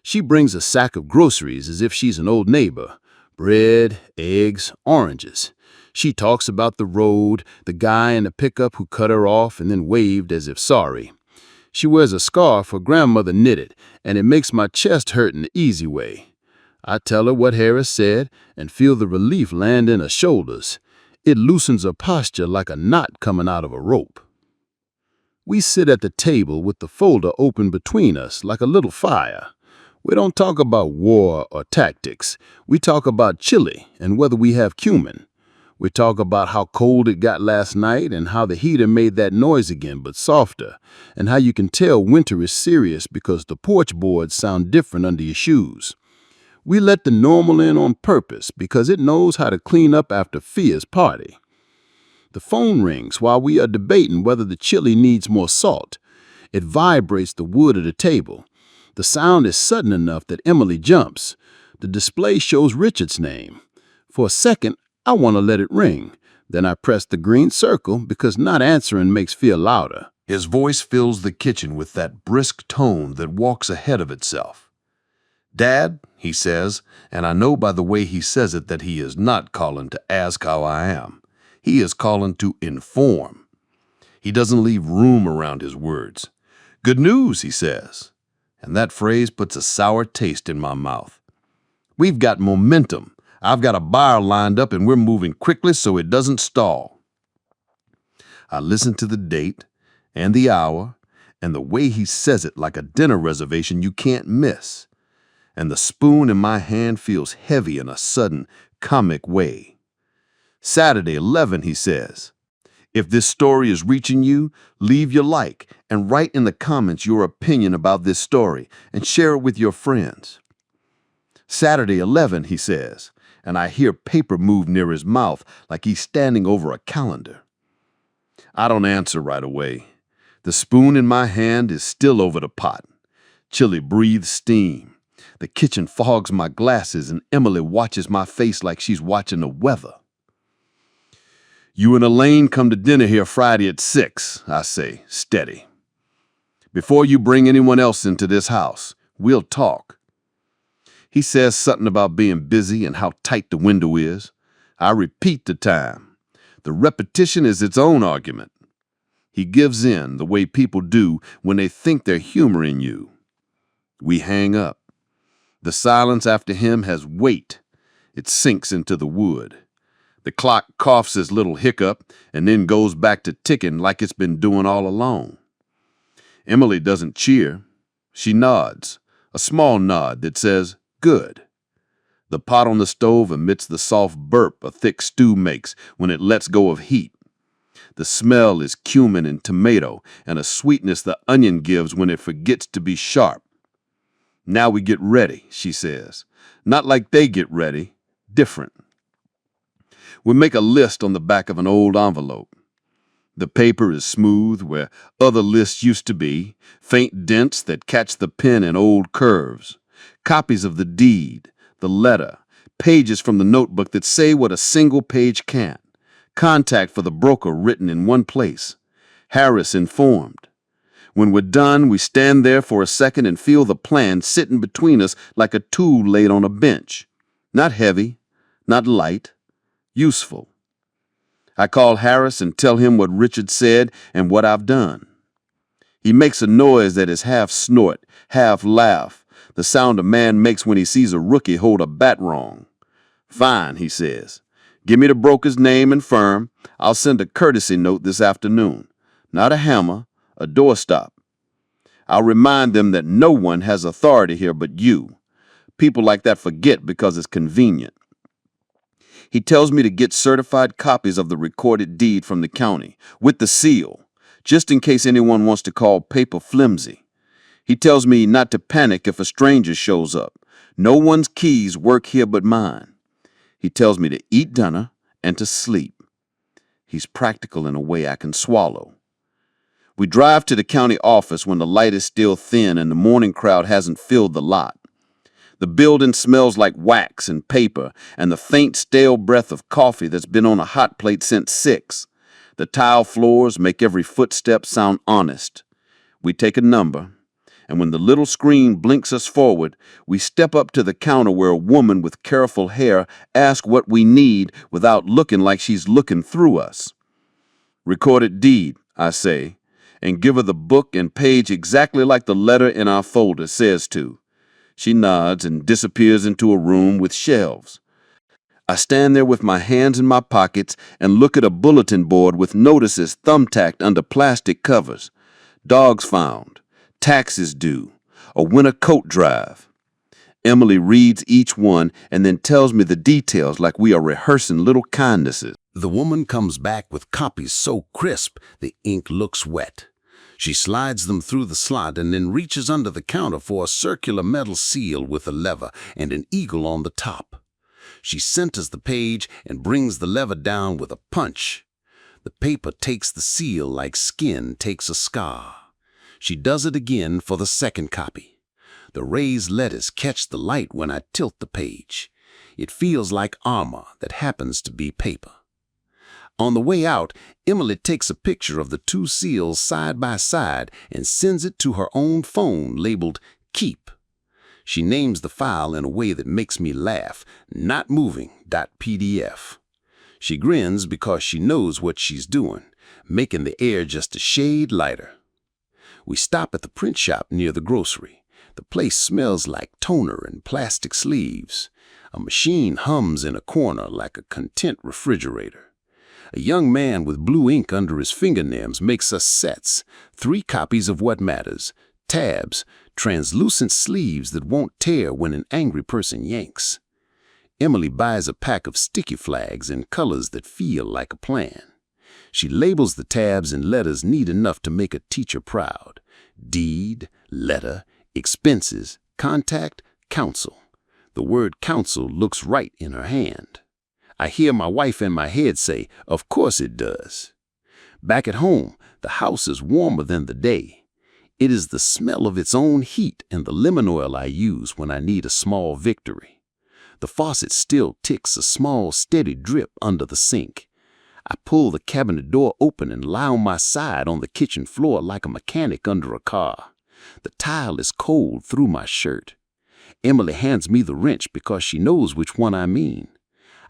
She brings a sack of groceries as if she's an old neighbor. Bread, eggs, oranges. She talks about the road, the guy in the pickup who cut her off and then waved as if sorry. She wears a scarf her grandmother knitted, and it makes my chest hurt in the easy way. I tell her what Harris said and feel the relief land in her shoulders. It loosens her posture like a knot coming out of a rope. We sit at the table with the folder open between us like a little fire. We don't talk about war or tactics. We talk about chili and whether we have cumin. We talk about how cold it got last night and how the heater made that noise again but softer, and how you can tell winter is serious because the porch boards sound different under your shoes. We let the normal in on purpose because it knows how to clean up after Fia's party. The phone rings while we are debating whether the chili needs more salt. It vibrates the wood of the table. The sound is sudden enough that Emily jumps. The display shows Richard's name. For a second, I want to let it ring. Then I press the green circle because not answering makes Fia louder. His voice fills the kitchen with that brisk tone that walks ahead of itself. "Dad," he says, and I know by the way he says it that he is not calling to ask how I am. He is calling to inform. He doesn't leave room around his words. "Good news," he says. And that phrase puts a sour taste in my mouth. We've got momentum. I've got a buyer lined up and we're moving quickly so it doesn't stall. I listen to the date, and the hour, and the way he says it like a dinner reservation you can't miss. And the spoon in my hand feels heavy in a sudden, comic way. Saturday 11, he says. If this story is reaching you, leave your like and write in the comments your opinion about this story and share it with your friends. Saturday 11, he says, and I hear paper move near his mouth like he's standing over a calendar. I don't answer right away. The spoon in my hand is still over the pot. Chili breathes steam. The kitchen fogs my glasses and Emily watches my face like she's watching the weather. You and Elaine come to dinner here Friday at 6, I say, steady. Before you bring anyone else into this house, we'll talk. He says something about being busy and how tight the window is. I repeat the time. The repetition is its own argument. He gives in the way people do when they think they're humoring you. We hang up. The silence after him has weight. It sinks into the wood. The clock coughs his little hiccup and then goes back to ticking like it's been doing all along. Emily doesn't cheer. She nods, a small nod that says, good. The pot on the stove emits the soft burp a thick stew makes when it lets go of heat. The smell is cumin and tomato and a sweetness the onion gives when it forgets to be sharp. Now we get ready, she says. Not like they get ready, different. We make a list on the back of an old envelope. The paper is smooth where other lists used to be, faint dents that catch the pen in old curves, copies of the deed, the letter, pages from the notebook that say what a single page can't, contact for the broker written in one place, Harris informed. When we're done, we stand there for a second and feel the plan sitting between us like a tool laid on a bench. Not heavy, not light, useful. I call Harris and tell him what Richard said and what I've done. He makes a noise that is half snort, half laugh, the sound a man makes when he sees a rookie hold a bat wrong. Fine, he says. Give me the broker's name and firm. I'll send a courtesy note this afternoon. Not a hammer, a doorstop. I'll remind them that no one has authority here but you. People like that forget because it's convenient. He tells me to get certified copies of the recorded deed from the county, with the seal, just in case anyone wants to call paper flimsy. He tells me not to panic if a stranger shows up. No one's keys work here but mine. He tells me to eat dinner and to sleep. He's practical in a way I can swallow. We drive to the county office when the light is still thin and the morning crowd hasn't filled the lot. The building smells like wax and paper and the faint stale breath of coffee that's been on a hot plate since 6. The tile floors make every footstep sound honest. We take a number, and when the little screen blinks us forward, we step up to the counter where a woman with careful hair asks what we need without looking like she's looking through us. Recorded deed, I say, and give her the book and page exactly like the letter in our folder says to. She nods and disappears into a room with shelves. I stand there with my hands in my pockets and look at a bulletin board with notices thumbtacked under plastic covers. Dogs found, taxes due, a winter coat drive. Emily reads each one and then tells me the details like we are rehearsing little kindnesses. The woman comes back with copies so crisp the ink looks wet. She slides them through the slot and then reaches under the counter for a circular metal seal with a lever and an eagle on the top. She centers the page and brings the lever down with a punch. The paper takes the seal like skin takes a scar. She does it again for the second copy. The raised letters catch the light when I tilt the page. It feels like armor that happens to be paper. On the way out, Emily takes a picture of the two seals side by side and sends it to her own phone labeled Keep. She names the file in a way that makes me laugh, notmoving.pdf. She grins because she knows what she's doing, making the air just a shade lighter. We stop at the print shop near the grocery. The place smells like toner and plastic sleeves. A machine hums in a corner like a content refrigerator. A young man with blue ink under his fingernails makes us sets, 3 copies of What Matters, tabs, translucent sleeves that won't tear when an angry person yanks. Emily buys a pack of sticky flags in colors that feel like a plan. She labels the tabs in letters neat enough to make a teacher proud. Deed, letter, expenses, contact, counsel. The word counsel looks right in her hand. I hear my wife in my head say, "Of course it does." Back at home, the house is warmer than the day. It is the smell of its own heat and the lemon oil I use when I need a small victory. The faucet still ticks a small, steady drip under the sink. I pull the cabinet door open and lie on my side on the kitchen floor like a mechanic under a car. The tile is cold through my shirt. Emily hands me the wrench because she knows which one I mean.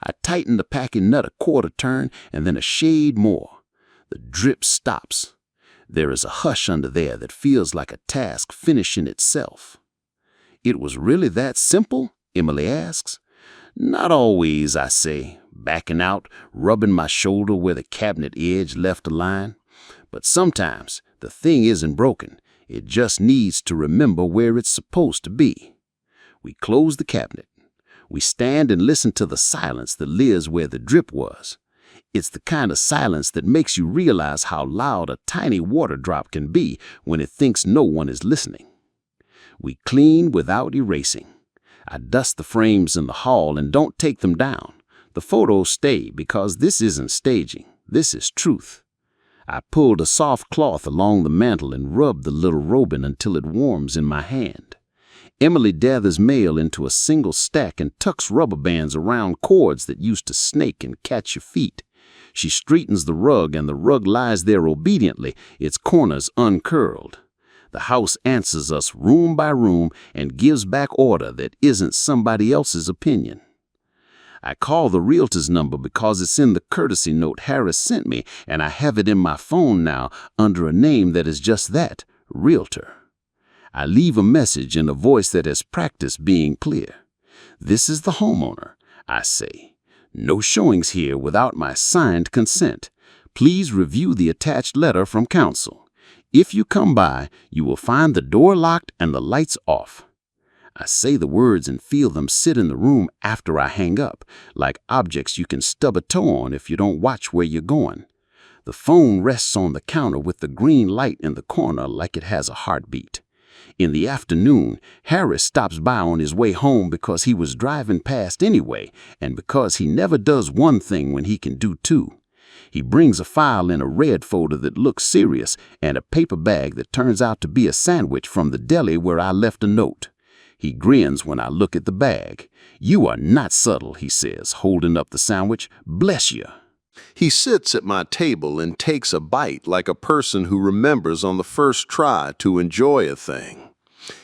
I tighten the packing nut a quarter turn and then a shade more. The drip stops. There is a hush under there that feels like a task finishing itself. "It was really that simple?" Emily asks. "Not always," I say, backing out, rubbing my shoulder where the cabinet edge left a line. "But sometimes the thing isn't broken. It just needs to remember where it's supposed to be." We close the cabinet. We stand and listen to the silence that lives where the drip was. It's the kind of silence that makes you realize how loud a tiny water drop can be when it thinks no one is listening. We clean without erasing. I dust the frames in the hall and don't take them down. The photos stay because this isn't staging. This is truth. I pulled a soft cloth along the mantel and rubbed the little robin until it warms in my hand. Emily gathers mail into a single stack and tucks rubber bands around cords that used to snake and catch your feet. She straightens the rug and the rug lies there obediently, its corners uncurled. The house answers us room by room and gives back order that isn't somebody else's opinion. I call the realtor's number because it's in the courtesy note Harris sent me, and I have it in my phone now under a name that is just that, Realtor. I leave a message in a voice that has practiced being clear. "This is the homeowner," I say. "No showings here without my signed consent. Please review the attached letter from counsel. If you come by, you will find the door locked and the lights off." I say the words and feel them sit in the room after I hang up, like objects you can stub a toe on if you don't watch where you're going. The phone rests on the counter with the green light in the corner like it has a heartbeat. In the afternoon, Harris stops by on his way home because he was driving past anyway, and because he never does one thing when he can do 2. He brings a file in a red folder that looks serious and a paper bag that turns out to be a sandwich from the deli where I left a note. He grins when I look at the bag. "You are not subtle," he says, holding up the sandwich. "Bless you." He sits at my table and takes a bite like a person who remembers on the first try to enjoy a thing.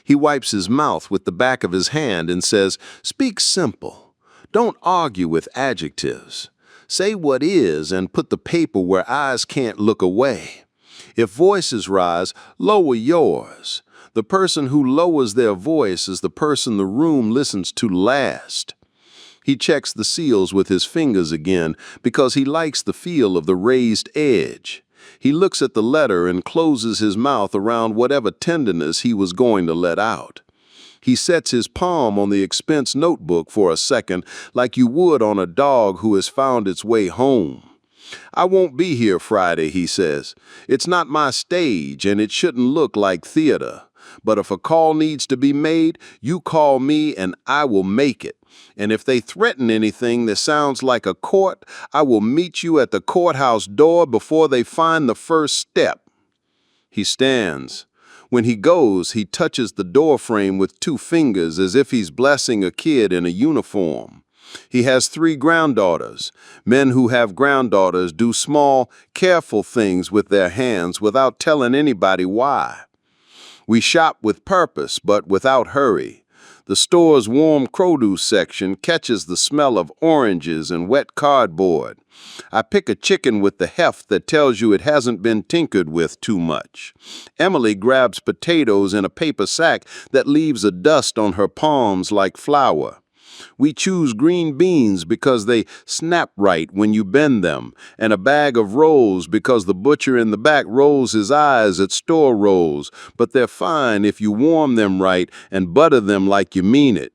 He wipes his mouth with the back of his hand and says, "Speak simple. Don't argue with adjectives. Say what is and put the paper where eyes can't look away. If voices rise, lower yours. The person who lowers their voice is the person the room listens to last." He checks the seals with his fingers again because he likes the feel of the raised edge. He looks at the letter and closes his mouth around whatever tenderness he was going to let out. He sets his palm on the expense notebook for a second like you would on a dog who has found its way home. "I won't be here Friday," he says. "It's not my stage and it shouldn't look like theater. But if a call needs to be made, you call me and I will make it. And if they threaten anything that sounds like a court, I will meet you at the courthouse door before they find the first step." He stands. When he goes, he touches the door frame with 2 fingers as if he's blessing a kid in a uniform. He has 3 granddaughters. Men who have granddaughters do small, careful things with their hands without telling anybody why. We shop with purpose, but without hurry. The store's warm produce section catches the smell of oranges and wet cardboard. I pick a chicken with the heft that tells you it hasn't been tinkered with too much. Emily grabs potatoes in a paper sack that leaves a dust on her palms like flour. We choose green beans because they snap right when you bend them, and a bag of rolls because the butcher in the back rolls his eyes at store rolls, but they're fine if you warm them right and butter them like you mean it.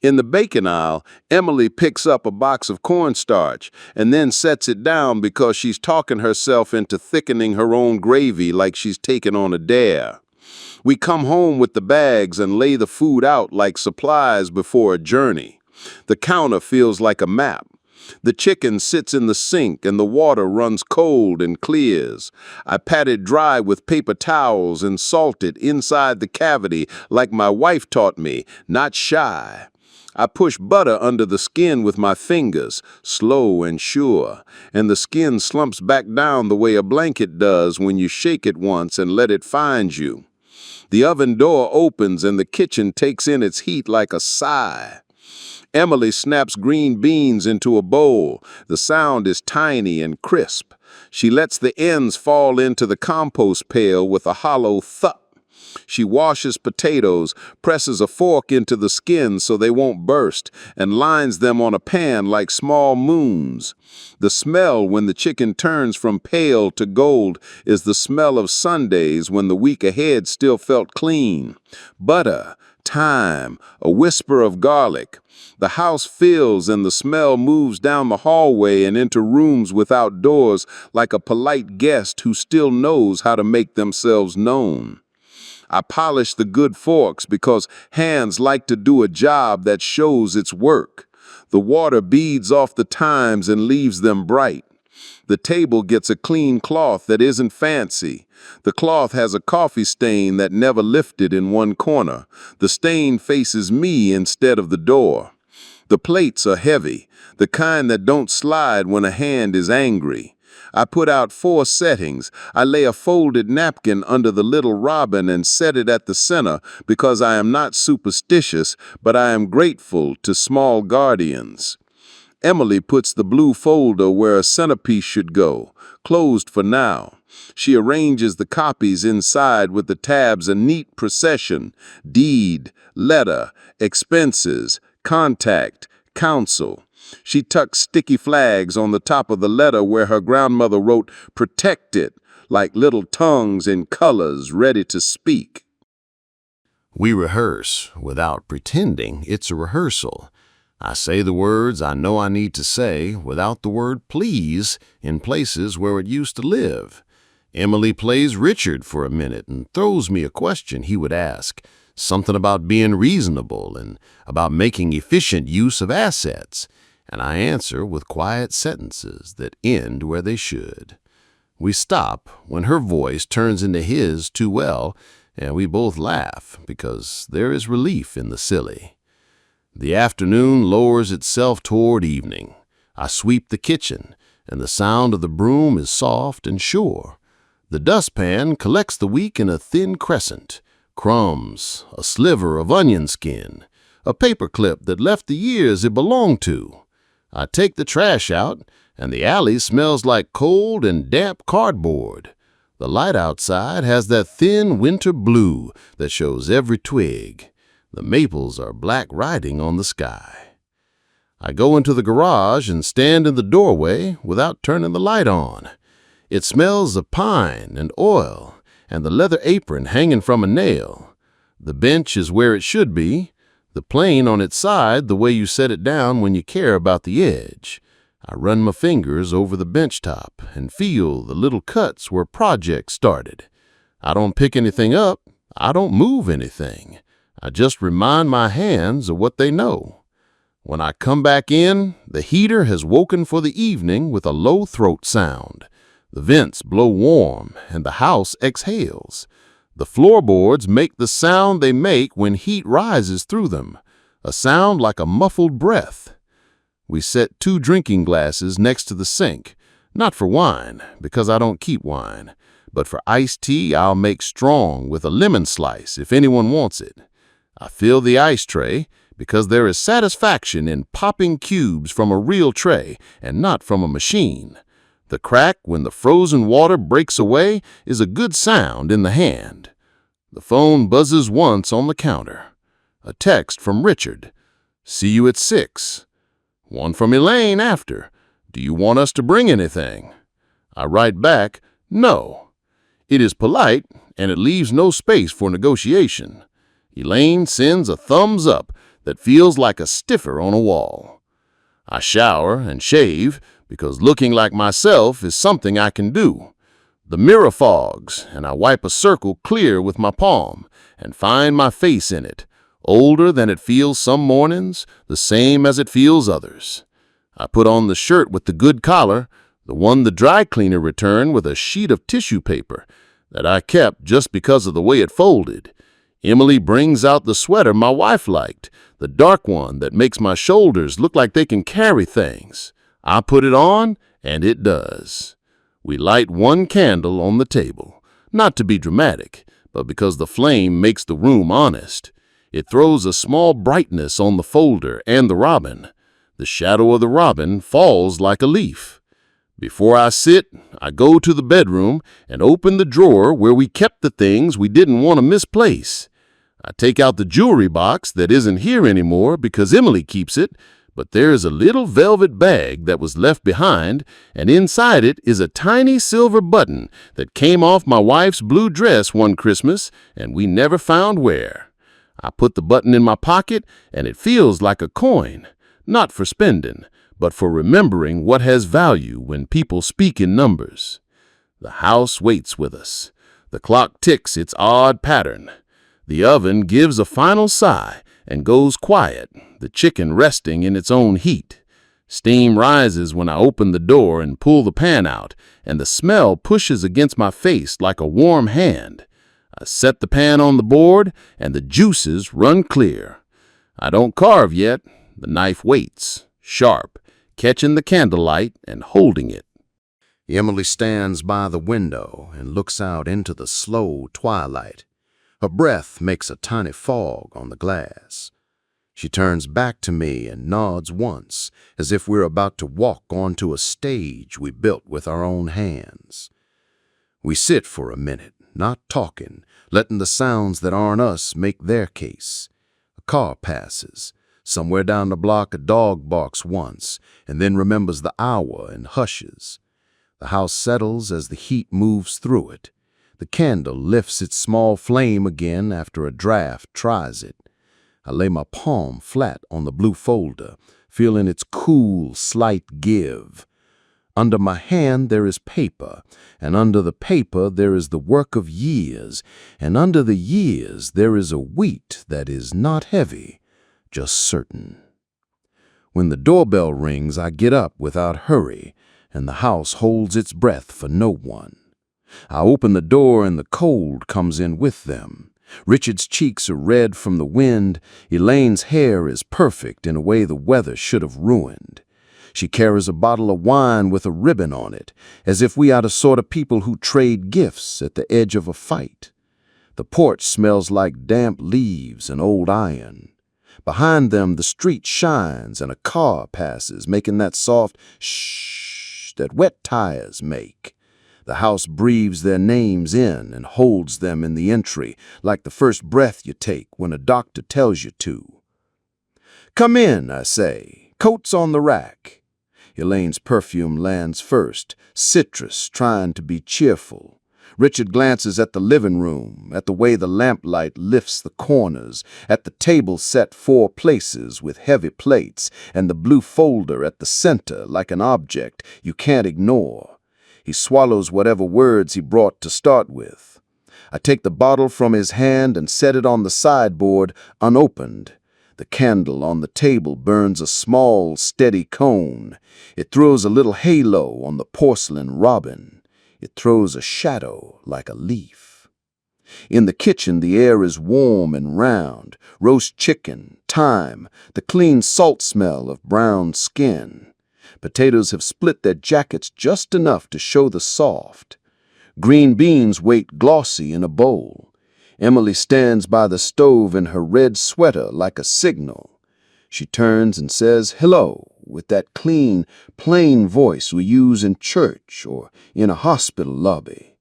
In the bacon aisle, Emily picks up a box of cornstarch and then sets it down because she's talking herself into thickening her own gravy like she's taken on a dare. We come home with the bags and lay the food out like supplies before a journey. The counter feels like a map. The chicken sits in the sink and the water runs cold and clears. I pat it dry with paper towels and salt it inside the cavity like my wife taught me, not shy. I push butter under the skin with my fingers, slow and sure, and the skin slumps back down the way a blanket does when you shake it once and let it find you. The oven door opens and the kitchen takes in its heat like a sigh. Emily snaps green beans into a bowl. The sound is tiny and crisp. She lets the ends fall into the compost pail with a hollow thud. She washes potatoes, presses a fork into the skin so they won't burst, and lines them on a pan like small moons. The smell when the chicken turns from pale to gold is the smell of Sundays when the week ahead still felt clean. Butter, thyme, a whisper of garlic. The house fills and the smell moves down the hallway and into rooms without doors like a polite guest who still knows how to make themselves known. I polish the good forks because hands like to do a job that shows its work. The water beads off the times and leaves them bright. The table gets a clean cloth that isn't fancy. The cloth has a coffee stain that never lifted in one corner. The stain faces me instead of the door. The plates are heavy, the kind that don't slide when a hand is angry. I put out 4 settings. I lay a folded napkin under the little robin and set it at the center because I am not superstitious, but I am grateful to small guardians. Emily puts the blue folder where a centerpiece should go, closed for now. She arranges the copies inside with the tabs a neat procession: deed, letter, expenses, contact, counsel. She tucks sticky flags on the top of the letter where her grandmother wrote "Protect it," like little tongues in colors ready to speak. We rehearse without pretending it's a rehearsal. I say the words I know I need to say without the word please in places where it used to live. Emily plays Richard for a minute and throws me a question he would ask, something about being reasonable and about making efficient use of assets, and I answer with quiet sentences that end where they should. We stop when her voice turns into his too well, and we both laugh because there is relief in the silly. The afternoon lowers itself toward evening. I sweep the kitchen, and the sound of the broom is soft and sure. The dustpan collects the week in a thin crescent. Crumbs, a sliver of onion skin, a paper clip that left the years it belonged to. I take the trash out, and the alley smells like cold and damp cardboard. The light outside has that thin winter blue that shows every twig. The maples are black writing on the sky. I go into the garage and stand in the doorway without turning the light on. It smells of pine and oil, and the leather apron hanging from a nail. The bench is where it should be, the plane on its side the way you set it down when you care about the edge. I run my fingers over the bench top and feel the little cuts where projects started. I don't pick anything up, I don't move anything. I just remind my hands of what they know. When I come back in, the heater has woken for the evening with a low throat sound. The vents blow warm and the house exhales. The floorboards make the sound they make when heat rises through them, a sound like a muffled breath. We set 2 drinking glasses next to the sink, not for wine, because I don't keep wine, but for iced tea I'll make strong with a lemon slice if anyone wants it. I fill the ice tray because there is satisfaction in popping cubes from a real tray and not from a machine. The crack when the frozen water breaks away is a good sound in the hand. The phone buzzes once on the counter. A text from Richard. See you at 6. One from Elaine after. Do you want us to bring anything? I write back, no. It is polite, and it leaves no space for negotiation. Elaine sends a thumbs up that feels like a stiffer on a wall. I shower and shave because looking like myself is something I can do. The mirror fogs, and I wipe a circle clear with my palm and find my face in it, older than it feels some mornings, the same as it feels others. I put on the shirt with the good collar, the one the dry cleaner returned with a sheet of tissue paper that I kept just because of the way it folded. Emily brings out the sweater my wife liked, the dark one that makes my shoulders look like they can carry things. I put it on, and it does. We light one candle on the table, not to be dramatic, but because the flame makes the room honest. It throws a small brightness on the folder and the robin. The shadow of the robin falls like a leaf. Before I sit, I go to the bedroom and open the drawer where we kept the things we didn't want to misplace. I take out the jewelry box that isn't here anymore because Emily keeps it, but there is a little velvet bag that was left behind, and inside it is a tiny silver button that came off my wife's blue dress one Christmas, and we never found where. I put the button in my pocket, and it feels like a coin, not for spending, but for remembering what has value when people speak in numbers. The house waits with us. The clock ticks its odd pattern. The oven gives a final sigh and goes quiet, the chicken resting in its own heat. Steam rises when I open the door and pull the pan out, and the smell pushes against my face like a warm hand. I set the pan on the board, and the juices run clear. I don't carve yet. The knife waits, sharp, catching the candlelight and holding it. Emily stands by the window and looks out into the slow twilight. Her breath makes a tiny fog on the glass. She turns back to me and nods once, as if we're about to walk onto a stage we built with our own hands. We sit for a minute, not talking, letting the sounds that aren't us make their case. A car passes. Somewhere down the block a dog barks once, and then remembers the hour and hushes. The house settles as the heat moves through it. The candle lifts its small flame again after a draft tries it. I lay my palm flat on the blue folder, feeling its cool, slight give. Under my hand there is paper, and under the paper there is the work of years, and under the years there is a wheat that is not heavy, just certain. When the doorbell rings, I get up without hurry, and the house holds its breath for no one. I open the door and the cold comes in with them. Richard's cheeks are red from the wind. Elaine's hair is perfect in a way the weather should have ruined. She carries a bottle of wine with a ribbon on it, as if we are the sort of people who trade gifts at the edge of a fight. The porch smells like damp leaves and old iron. Behind them, the street shines and a car passes, making that soft shh that wet tires make. The house breathes their names in and holds them in the entry, like the first breath you take when a doctor tells you to. "Come in," I say. "Coats on the rack." Elaine's perfume lands first, citrus, trying to be cheerful. Richard glances at the living room, at the way the lamplight lifts the corners, at the table set 4 places with heavy plates, and the blue folder at the center like an object you can't ignore. He swallows whatever words he brought to start with. I take the bottle from his hand and set it on the sideboard, unopened. The candle on the table burns a small, steady cone. It throws a little halo on the porcelain robin. It throws a shadow like a leaf. In the kitchen, the air is warm and round. Roast chicken, thyme, the clean salt smell of brown skin. Potatoes have split their jackets just enough to show the soft. Green beans wait glossy in a bowl. Emily stands by the stove in her red sweater like a signal. She turns and says hello with that clean, plain voice we use in church or in a hospital lobby.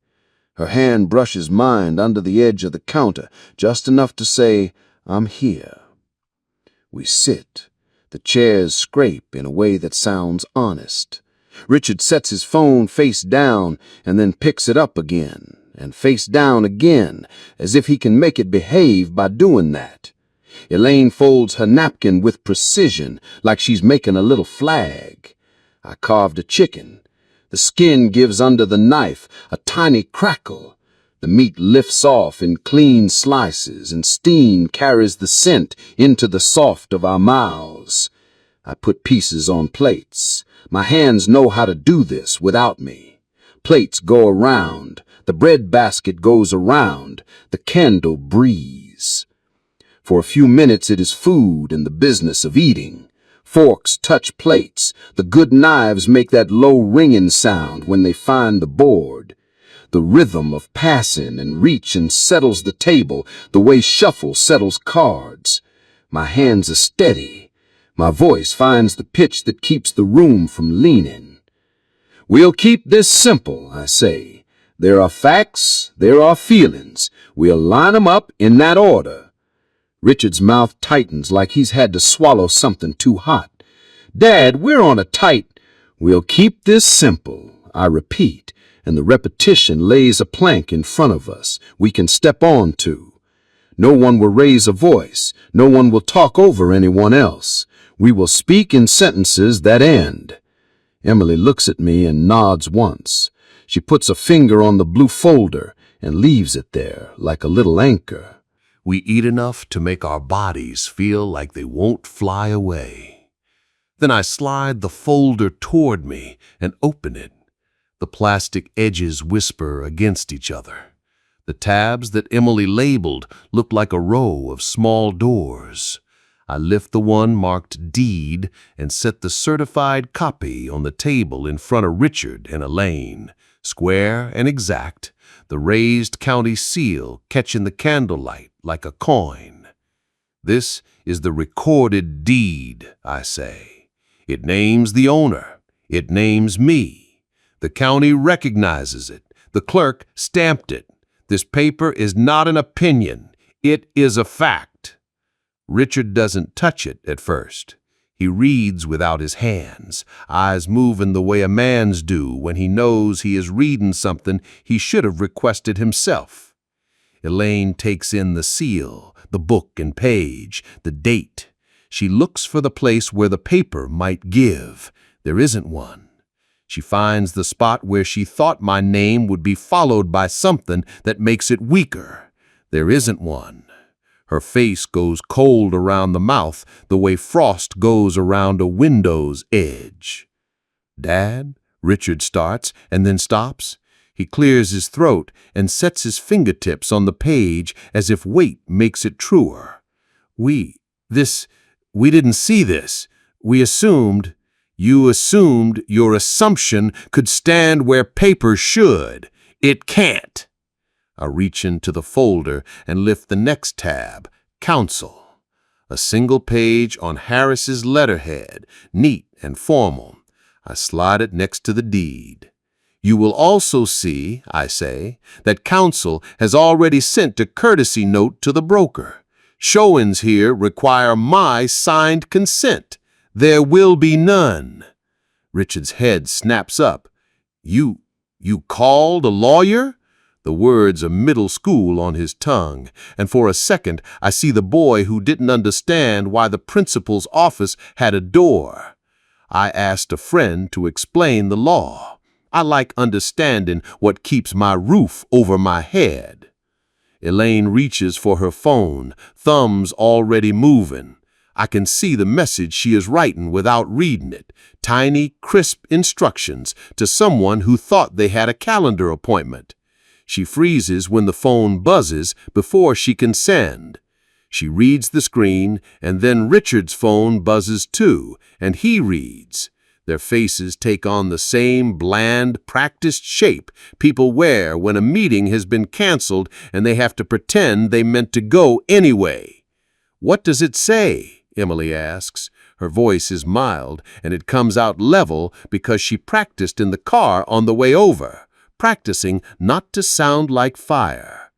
Her hand brushes mine under the edge of the counter, just enough to say, "I'm here." We sit, The chairs scrape in a way that sounds honest. Richard sets his phone face down and then picks it up again, and face down again, as if he can make it behave by doing that. Elaine folds her napkin with precision, like she's making a little flag. I carved a chicken. The skin gives under the knife a tiny crackle. The meat lifts off in clean slices, and steam carries the scent into the soft of our mouths. I put pieces on plates. My hands know how to do this without me. Plates go around. The bread basket goes around. The candle breathes. For a few minutes it is food and the business of eating. Forks touch plates. The good knives make that low ringing sound when they find the board. The rhythm of passing and reaching settles the table the way shuffle settles cards. My hands are steady. My voice finds the pitch that keeps the room from leaning. We'll keep this simple, I say. There are facts, there are feelings. We'll line 'em up in that order. Richard's mouth tightens like he's had to swallow something too hot. Dad, we're on a tight. We'll keep this simple, I repeat, and the repetition lays a plank in front of us we can step on to. No one will raise a voice. No one will talk over anyone else. We will speak in sentences that end. Emily looks at me and nods once. She puts a finger on the blue folder and leaves it there like a little anchor. We eat enough to make our bodies feel like they won't fly away. Then I slide the folder toward me and open it. The plastic edges whisper against each other. The tabs that Emily labeled look like a row of small doors. I lift the one marked Deed and set the certified copy on the table in front of Richard and Elaine, square and exact, the raised county seal catching the candlelight like a coin. This is the recorded deed, I say. It names the owner. It names me. The county recognizes it. The clerk stamped it. This paper is not an opinion. It is a fact. Richard doesn't touch it at first. He reads without his hands, eyes moving the way a man's do when he knows he is reading something he should have requested himself. Elaine takes in the seal, the book and page, the date. She looks for the place where the paper might give. There isn't one. She finds the spot where she thought my name would be followed by something that makes it weaker. There isn't one. Her face goes cold around the mouth the way frost goes around a window's edge. Dad, Richard starts and then stops. He clears his throat and sets his fingertips on the page as if weight makes it truer. We didn't see this. We assumed. You assumed your assumption could stand where paper should. It can't. I reach into the folder and lift the next tab, Counsel. A single page on Harris's letterhead, neat and formal. I slide it next to the deed. You will also see, I say, that counsel has already sent a courtesy note to the broker. Showings here require my signed consent. There will be none. Richard's head snaps up. You called a lawyer? The words are middle school on his tongue, and for a second I see the boy who didn't understand why the principal's office had a door. I asked a friend to explain the law. I like understanding what keeps my roof over my head. Elaine reaches for her phone, thumbs already moving. I can see the message she is writing without reading it. Tiny, crisp instructions to someone who thought they had a calendar appointment. She freezes when the phone buzzes before she can send. She reads the screen, and then Richard's phone buzzes too, and he reads. Their faces take on the same bland, practiced shape people wear when a meeting has been canceled and they have to pretend they meant to go anyway. What does it say? Emily asks. Her voice is mild, and it comes out level because she practiced in the car on the way over, practicing not to sound like fire.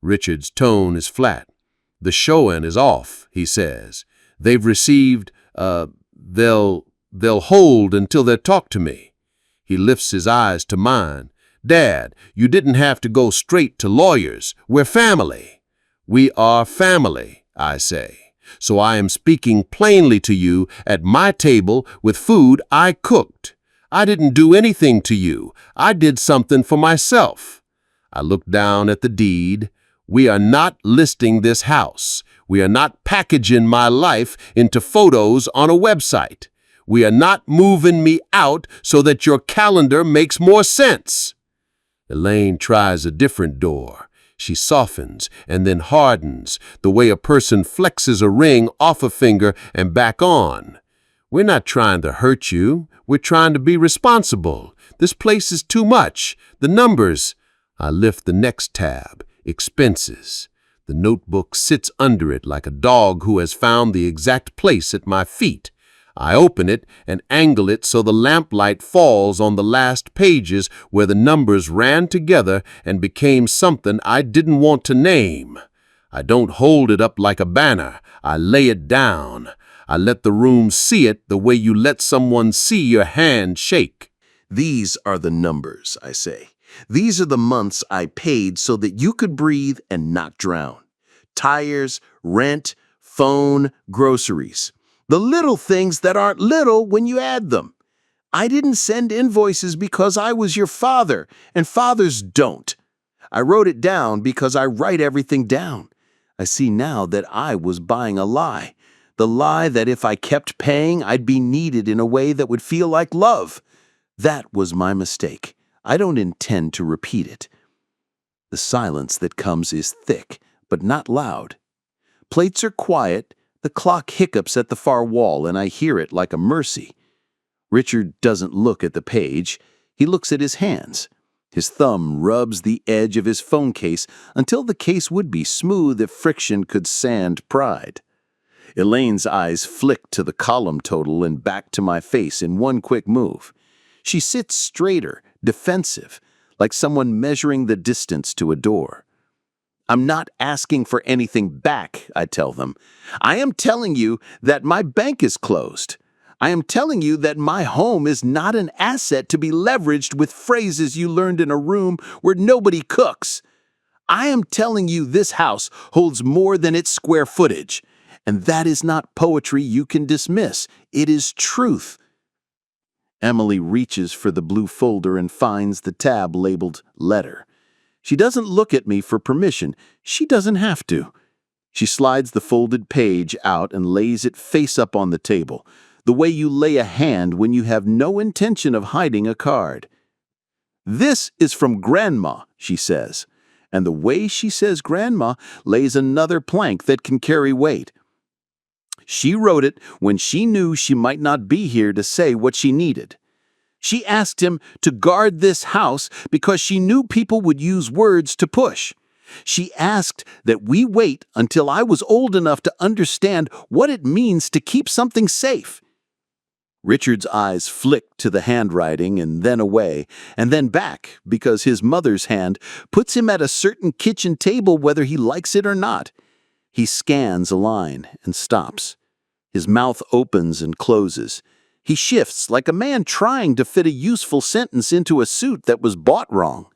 Richard's tone is flat. The showing is off, he says. They've received They'll hold until they talk to me. He lifts his eyes to mine. Dad, you didn't have to go straight to lawyers. We're family. We are family, I say. So I am speaking plainly to you at my table with food I cooked. I didn't do anything to you. I did something for myself. I look down at the deed. We are not listing this house. We are not packaging my life into photos on a website. We are not moving me out so that your calendar makes more sense. Elaine tries a different door. She softens and then hardens, the way a person flexes a ring off a finger and back on. We're not trying to hurt you. We're trying to be responsible. This place is too much. The numbers. I lift the next tab. Expenses. The notebook sits under it like a dog who has found the exact place at my feet. I open it and angle it so the lamplight falls on the last pages where the numbers ran together and became something I didn't want to name. I don't hold it up like a banner. I lay it down. I let the room see it the way you let someone see your hand shake. These are the numbers, I say. These are the months I paid so that you could breathe and not drown. Tires, rent, phone, groceries. The little things that aren't little when you add them. I didn't send invoices because I was your father, and fathers don't. I wrote it down because I write everything down. I see now that I was buying a lie. The lie that if I kept paying, I'd be needed in a way that would feel like love. That was my mistake. I don't intend to repeat it. The silence that comes is thick, but not loud. Plates are quiet. The clock hiccups at the far wall, and I hear it like a mercy. Richard doesn't look at the page. He looks at his hands. His thumb rubs the edge of his phone case until the case would be smooth if friction could sand pride. Elaine's eyes flick to the column total and back to my face in one quick move. She sits straighter, defensive, like someone measuring the distance to a door. I'm not asking for anything back, I tell them. I am telling you that my bank is closed. I am telling you that my home is not an asset to be leveraged with phrases you learned in a room where nobody cooks. I am telling you this house holds more than its square footage, and that is not poetry you can dismiss. It is truth. Emily reaches for the blue folder and finds the tab labeled Letter. She doesn't look at me for permission. She doesn't have to. She slides the folded page out and lays it face up on the table, the way you lay a hand when you have no intention of hiding a card. This is from Grandma, she says, and the way she says Grandma lays another plank that can carry weight. She wrote it when she knew she might not be here to say what she needed. She asked him to guard this house because she knew people would use words to push. She asked that we wait until I was old enough to understand what it means to keep something safe. Richard's eyes flick to the handwriting and then away, and then back because his mother's hand puts him at a certain kitchen table whether he likes it or not. He scans a line and stops. His mouth opens and closes. He shifts like a man trying to fit a useful sentence into a suit that was bought wrong.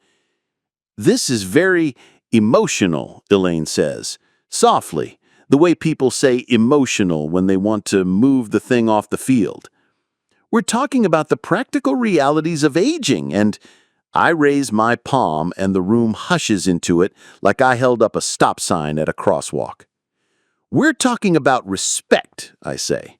This is very emotional, Elaine says, softly, the way people say emotional when they want to move the thing off the field. We're talking about the practical realities of aging, and I raise my palm and the room hushes into it like I held up a stop sign at a crosswalk. We're talking about respect, I say.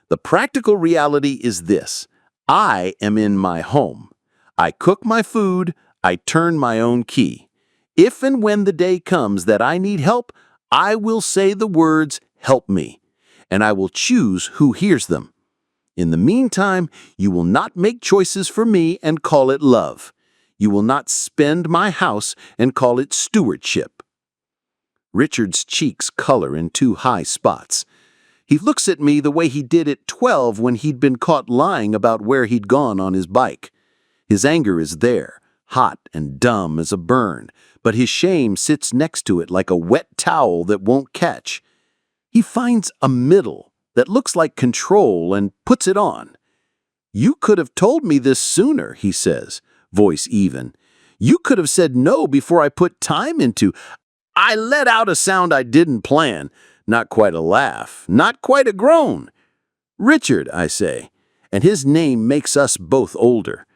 The practical reality is this. I am in my home. I cook my food. I turn my own key. If and when the day comes that I need help, I will say the words, "Help me," and I will choose who hears them. In the meantime, you will not make choices for me and call it love. You will not spend my house and call it stewardship. Richard's cheeks color in two high spots. He looks at me the way he did at 12 when he'd been caught lying about where he'd gone on his bike. His anger is there, hot and dumb as a burn, but his shame sits next to it like a wet towel that won't catch. He finds a middle, that looks like control and puts it on. "You could have told me this sooner," he says, voice even. "You could have said no before I put time into—" I let out a sound I didn't plan. Not quite a laugh, not quite a groan. "Richard," I say, and his name makes us both older.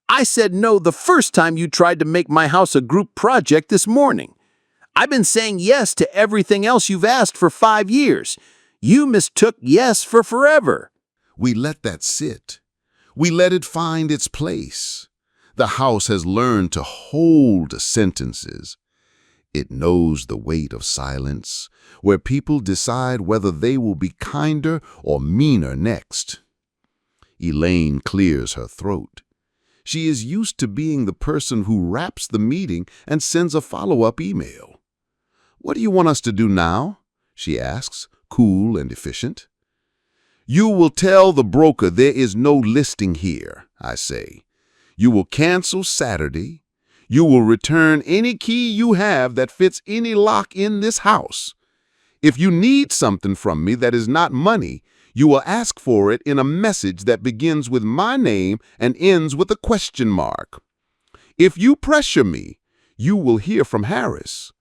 "I said no the first time you tried to make my house a group project this morning. I've been saying yes to everything else you've asked for 5 years. You mistook yes for forever." We let that sit. We let it find its place. The house has learned to hold sentences. It knows the weight of silence, where people decide whether they will be kinder or meaner next. Elaine clears her throat. She is used to being the person who wraps the meeting and sends a follow-up email. "What do you want us to do now?" she asks, cool and efficient. "You will tell the broker there is no listing here," I say. "You will cancel Saturday. You will return any key you have that fits any lock in this house. If you need something from me that is not money, you will ask for it in a message that begins with my name and ends with a question mark. If you pressure me, you will hear from Harris.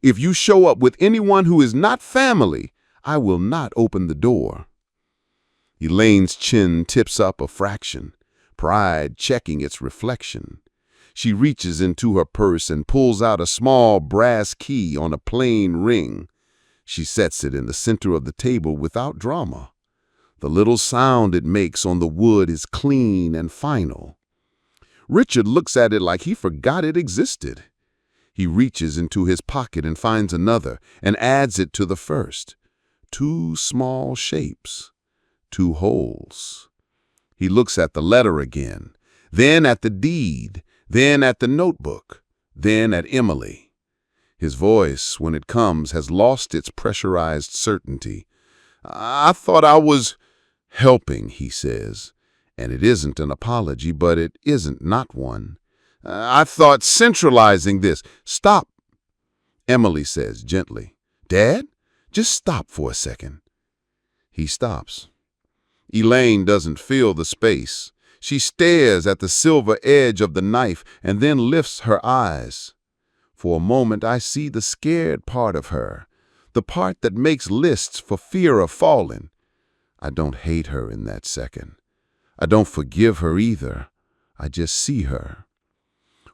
If you show up with anyone who is not family, I will not open the door." Elaine's chin tips up a fraction, pride checking its reflection. She reaches into her purse and pulls out a small brass key on a plain ring. She sets it in the center of the table without drama. The little sound it makes on the wood is clean and final. Richard looks at it like he forgot it existed. He reaches into his pocket and finds another and adds it to the first. 2 small shapes, 2 holes. He looks at the letter again, then at the deed, then at the notebook, then at Emily. His voice, when it comes, has lost its pressurized certainty. "I thought I was helping," he says, and it isn't an apology, but it isn't not one. "I thought centralizing this—" "Stop," Emily says gently. "Dad, just stop for a second." He stops. Elaine doesn't feel the space. She stares at the silver edge of the knife and then lifts her eyes. For a moment, I see the scared part of her, the part that makes lists for fear of falling. I don't hate her in that second. I don't forgive her either. I just see her.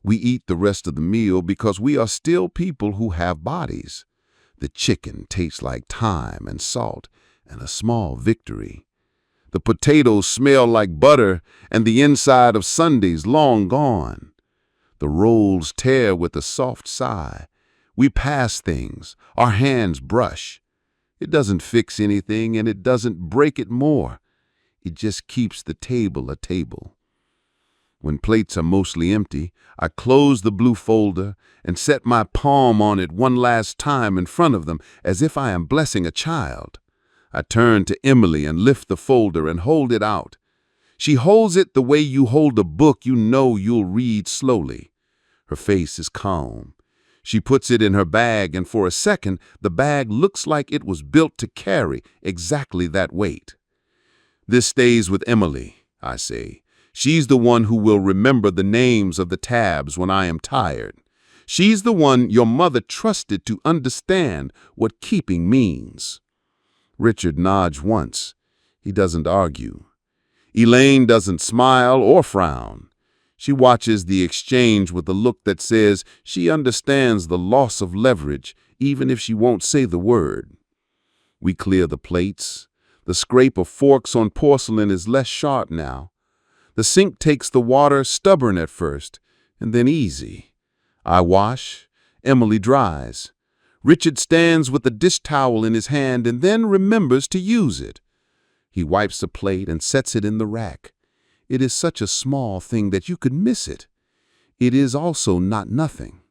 We eat the rest of the meal because we are still people who have bodies. The chicken tastes like thyme and salt and a small victory. The potatoes smell like butter and the inside of Sundays long gone. The rolls tear with a soft sigh. We pass things. Our hands brush. It doesn't fix anything and it doesn't break it more. It just keeps the table a table. When plates are mostly empty, I close the blue folder and set my palm on it one last time in front of them as if I am blessing a child. I turn to Emily and lift the folder and hold it out. She holds it the way you hold a book you know you'll read slowly. Her face is calm. She puts it in her bag, and for a second, the bag looks like it was built to carry exactly that weight. "This stays with Emily," I say. "She's the one who will remember the names of the tabs when I am tired. She's the one your mother trusted to understand what keeping means." Richard nods once. He doesn't argue. Elaine doesn't smile or frown. She watches the exchange with a look that says she understands the loss of leverage, even if she won't say the word. We clear the plates. The scrape of forks on porcelain is less sharp now. The sink takes the water, stubborn at first, and then easy. I wash. Emily dries. Richard stands with the dish towel in his hand and then remembers to use it. He wipes the plate and sets it in the rack. It is such a small thing that you could miss it. It is also not nothing.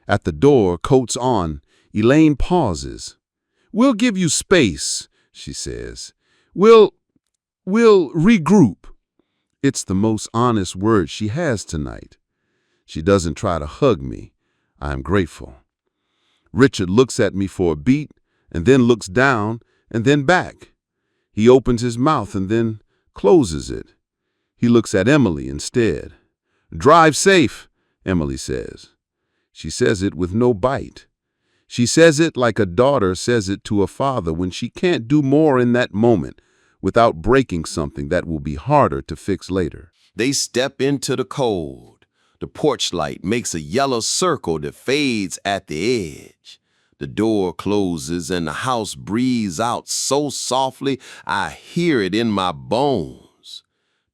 At the door, coats on, Elaine pauses. "We'll give you space," she says. We'll regroup." It's the most honest word she has tonight. She doesn't try to hug me. I am grateful. Richard looks at me for a beat, and then looks down, and then back. He opens his mouth and then closes it. He looks at Emily instead. "Drive safe," Emily says. She says it with no bite. She says it like a daughter says it to a father when she can't do more in that moment without breaking something that will be harder to fix later. They step into the cold. The porch light makes a yellow circle that fades at the edge. The door closes and the house breathes out so softly I hear it in my bones.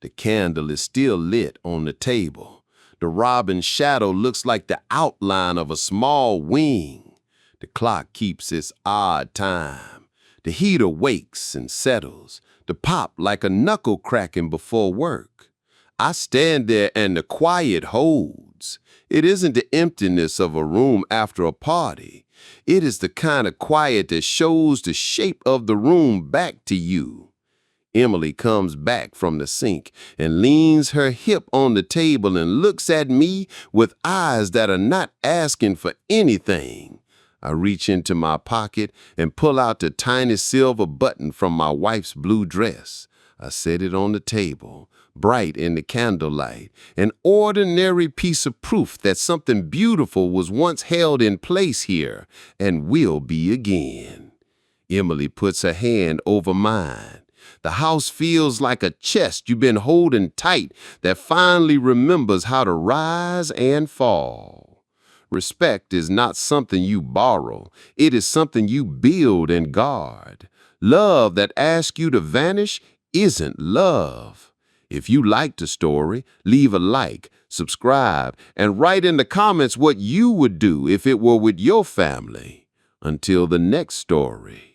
The candle is still lit on the table. The robin's shadow looks like the outline of a small wing. The clock keeps its odd time. The heater wakes and settles. The pop like a knuckle cracking before work. I stand there and the quiet holds. It isn't the emptiness of a room after a party. It is the kind of quiet that shows the shape of the room back to you. Emily comes back from the sink and leans her hip on the table and looks at me with eyes that are not asking for anything. I reach into my pocket and pull out the tiny silver button from my wife's blue dress. I set it on the table, bright in the candlelight, an ordinary piece of proof that something beautiful was once held in place here and will be again. Emily puts her hand over mine. The house feels like a chest you've been holding tight that finally remembers how to rise and fall. Respect is not something you borrow. It is something you build and guard. Love that asks you to vanish isn't love. If you liked the story, leave a like, subscribe, and write in the comments what you would do if it were with your family. Until the next story.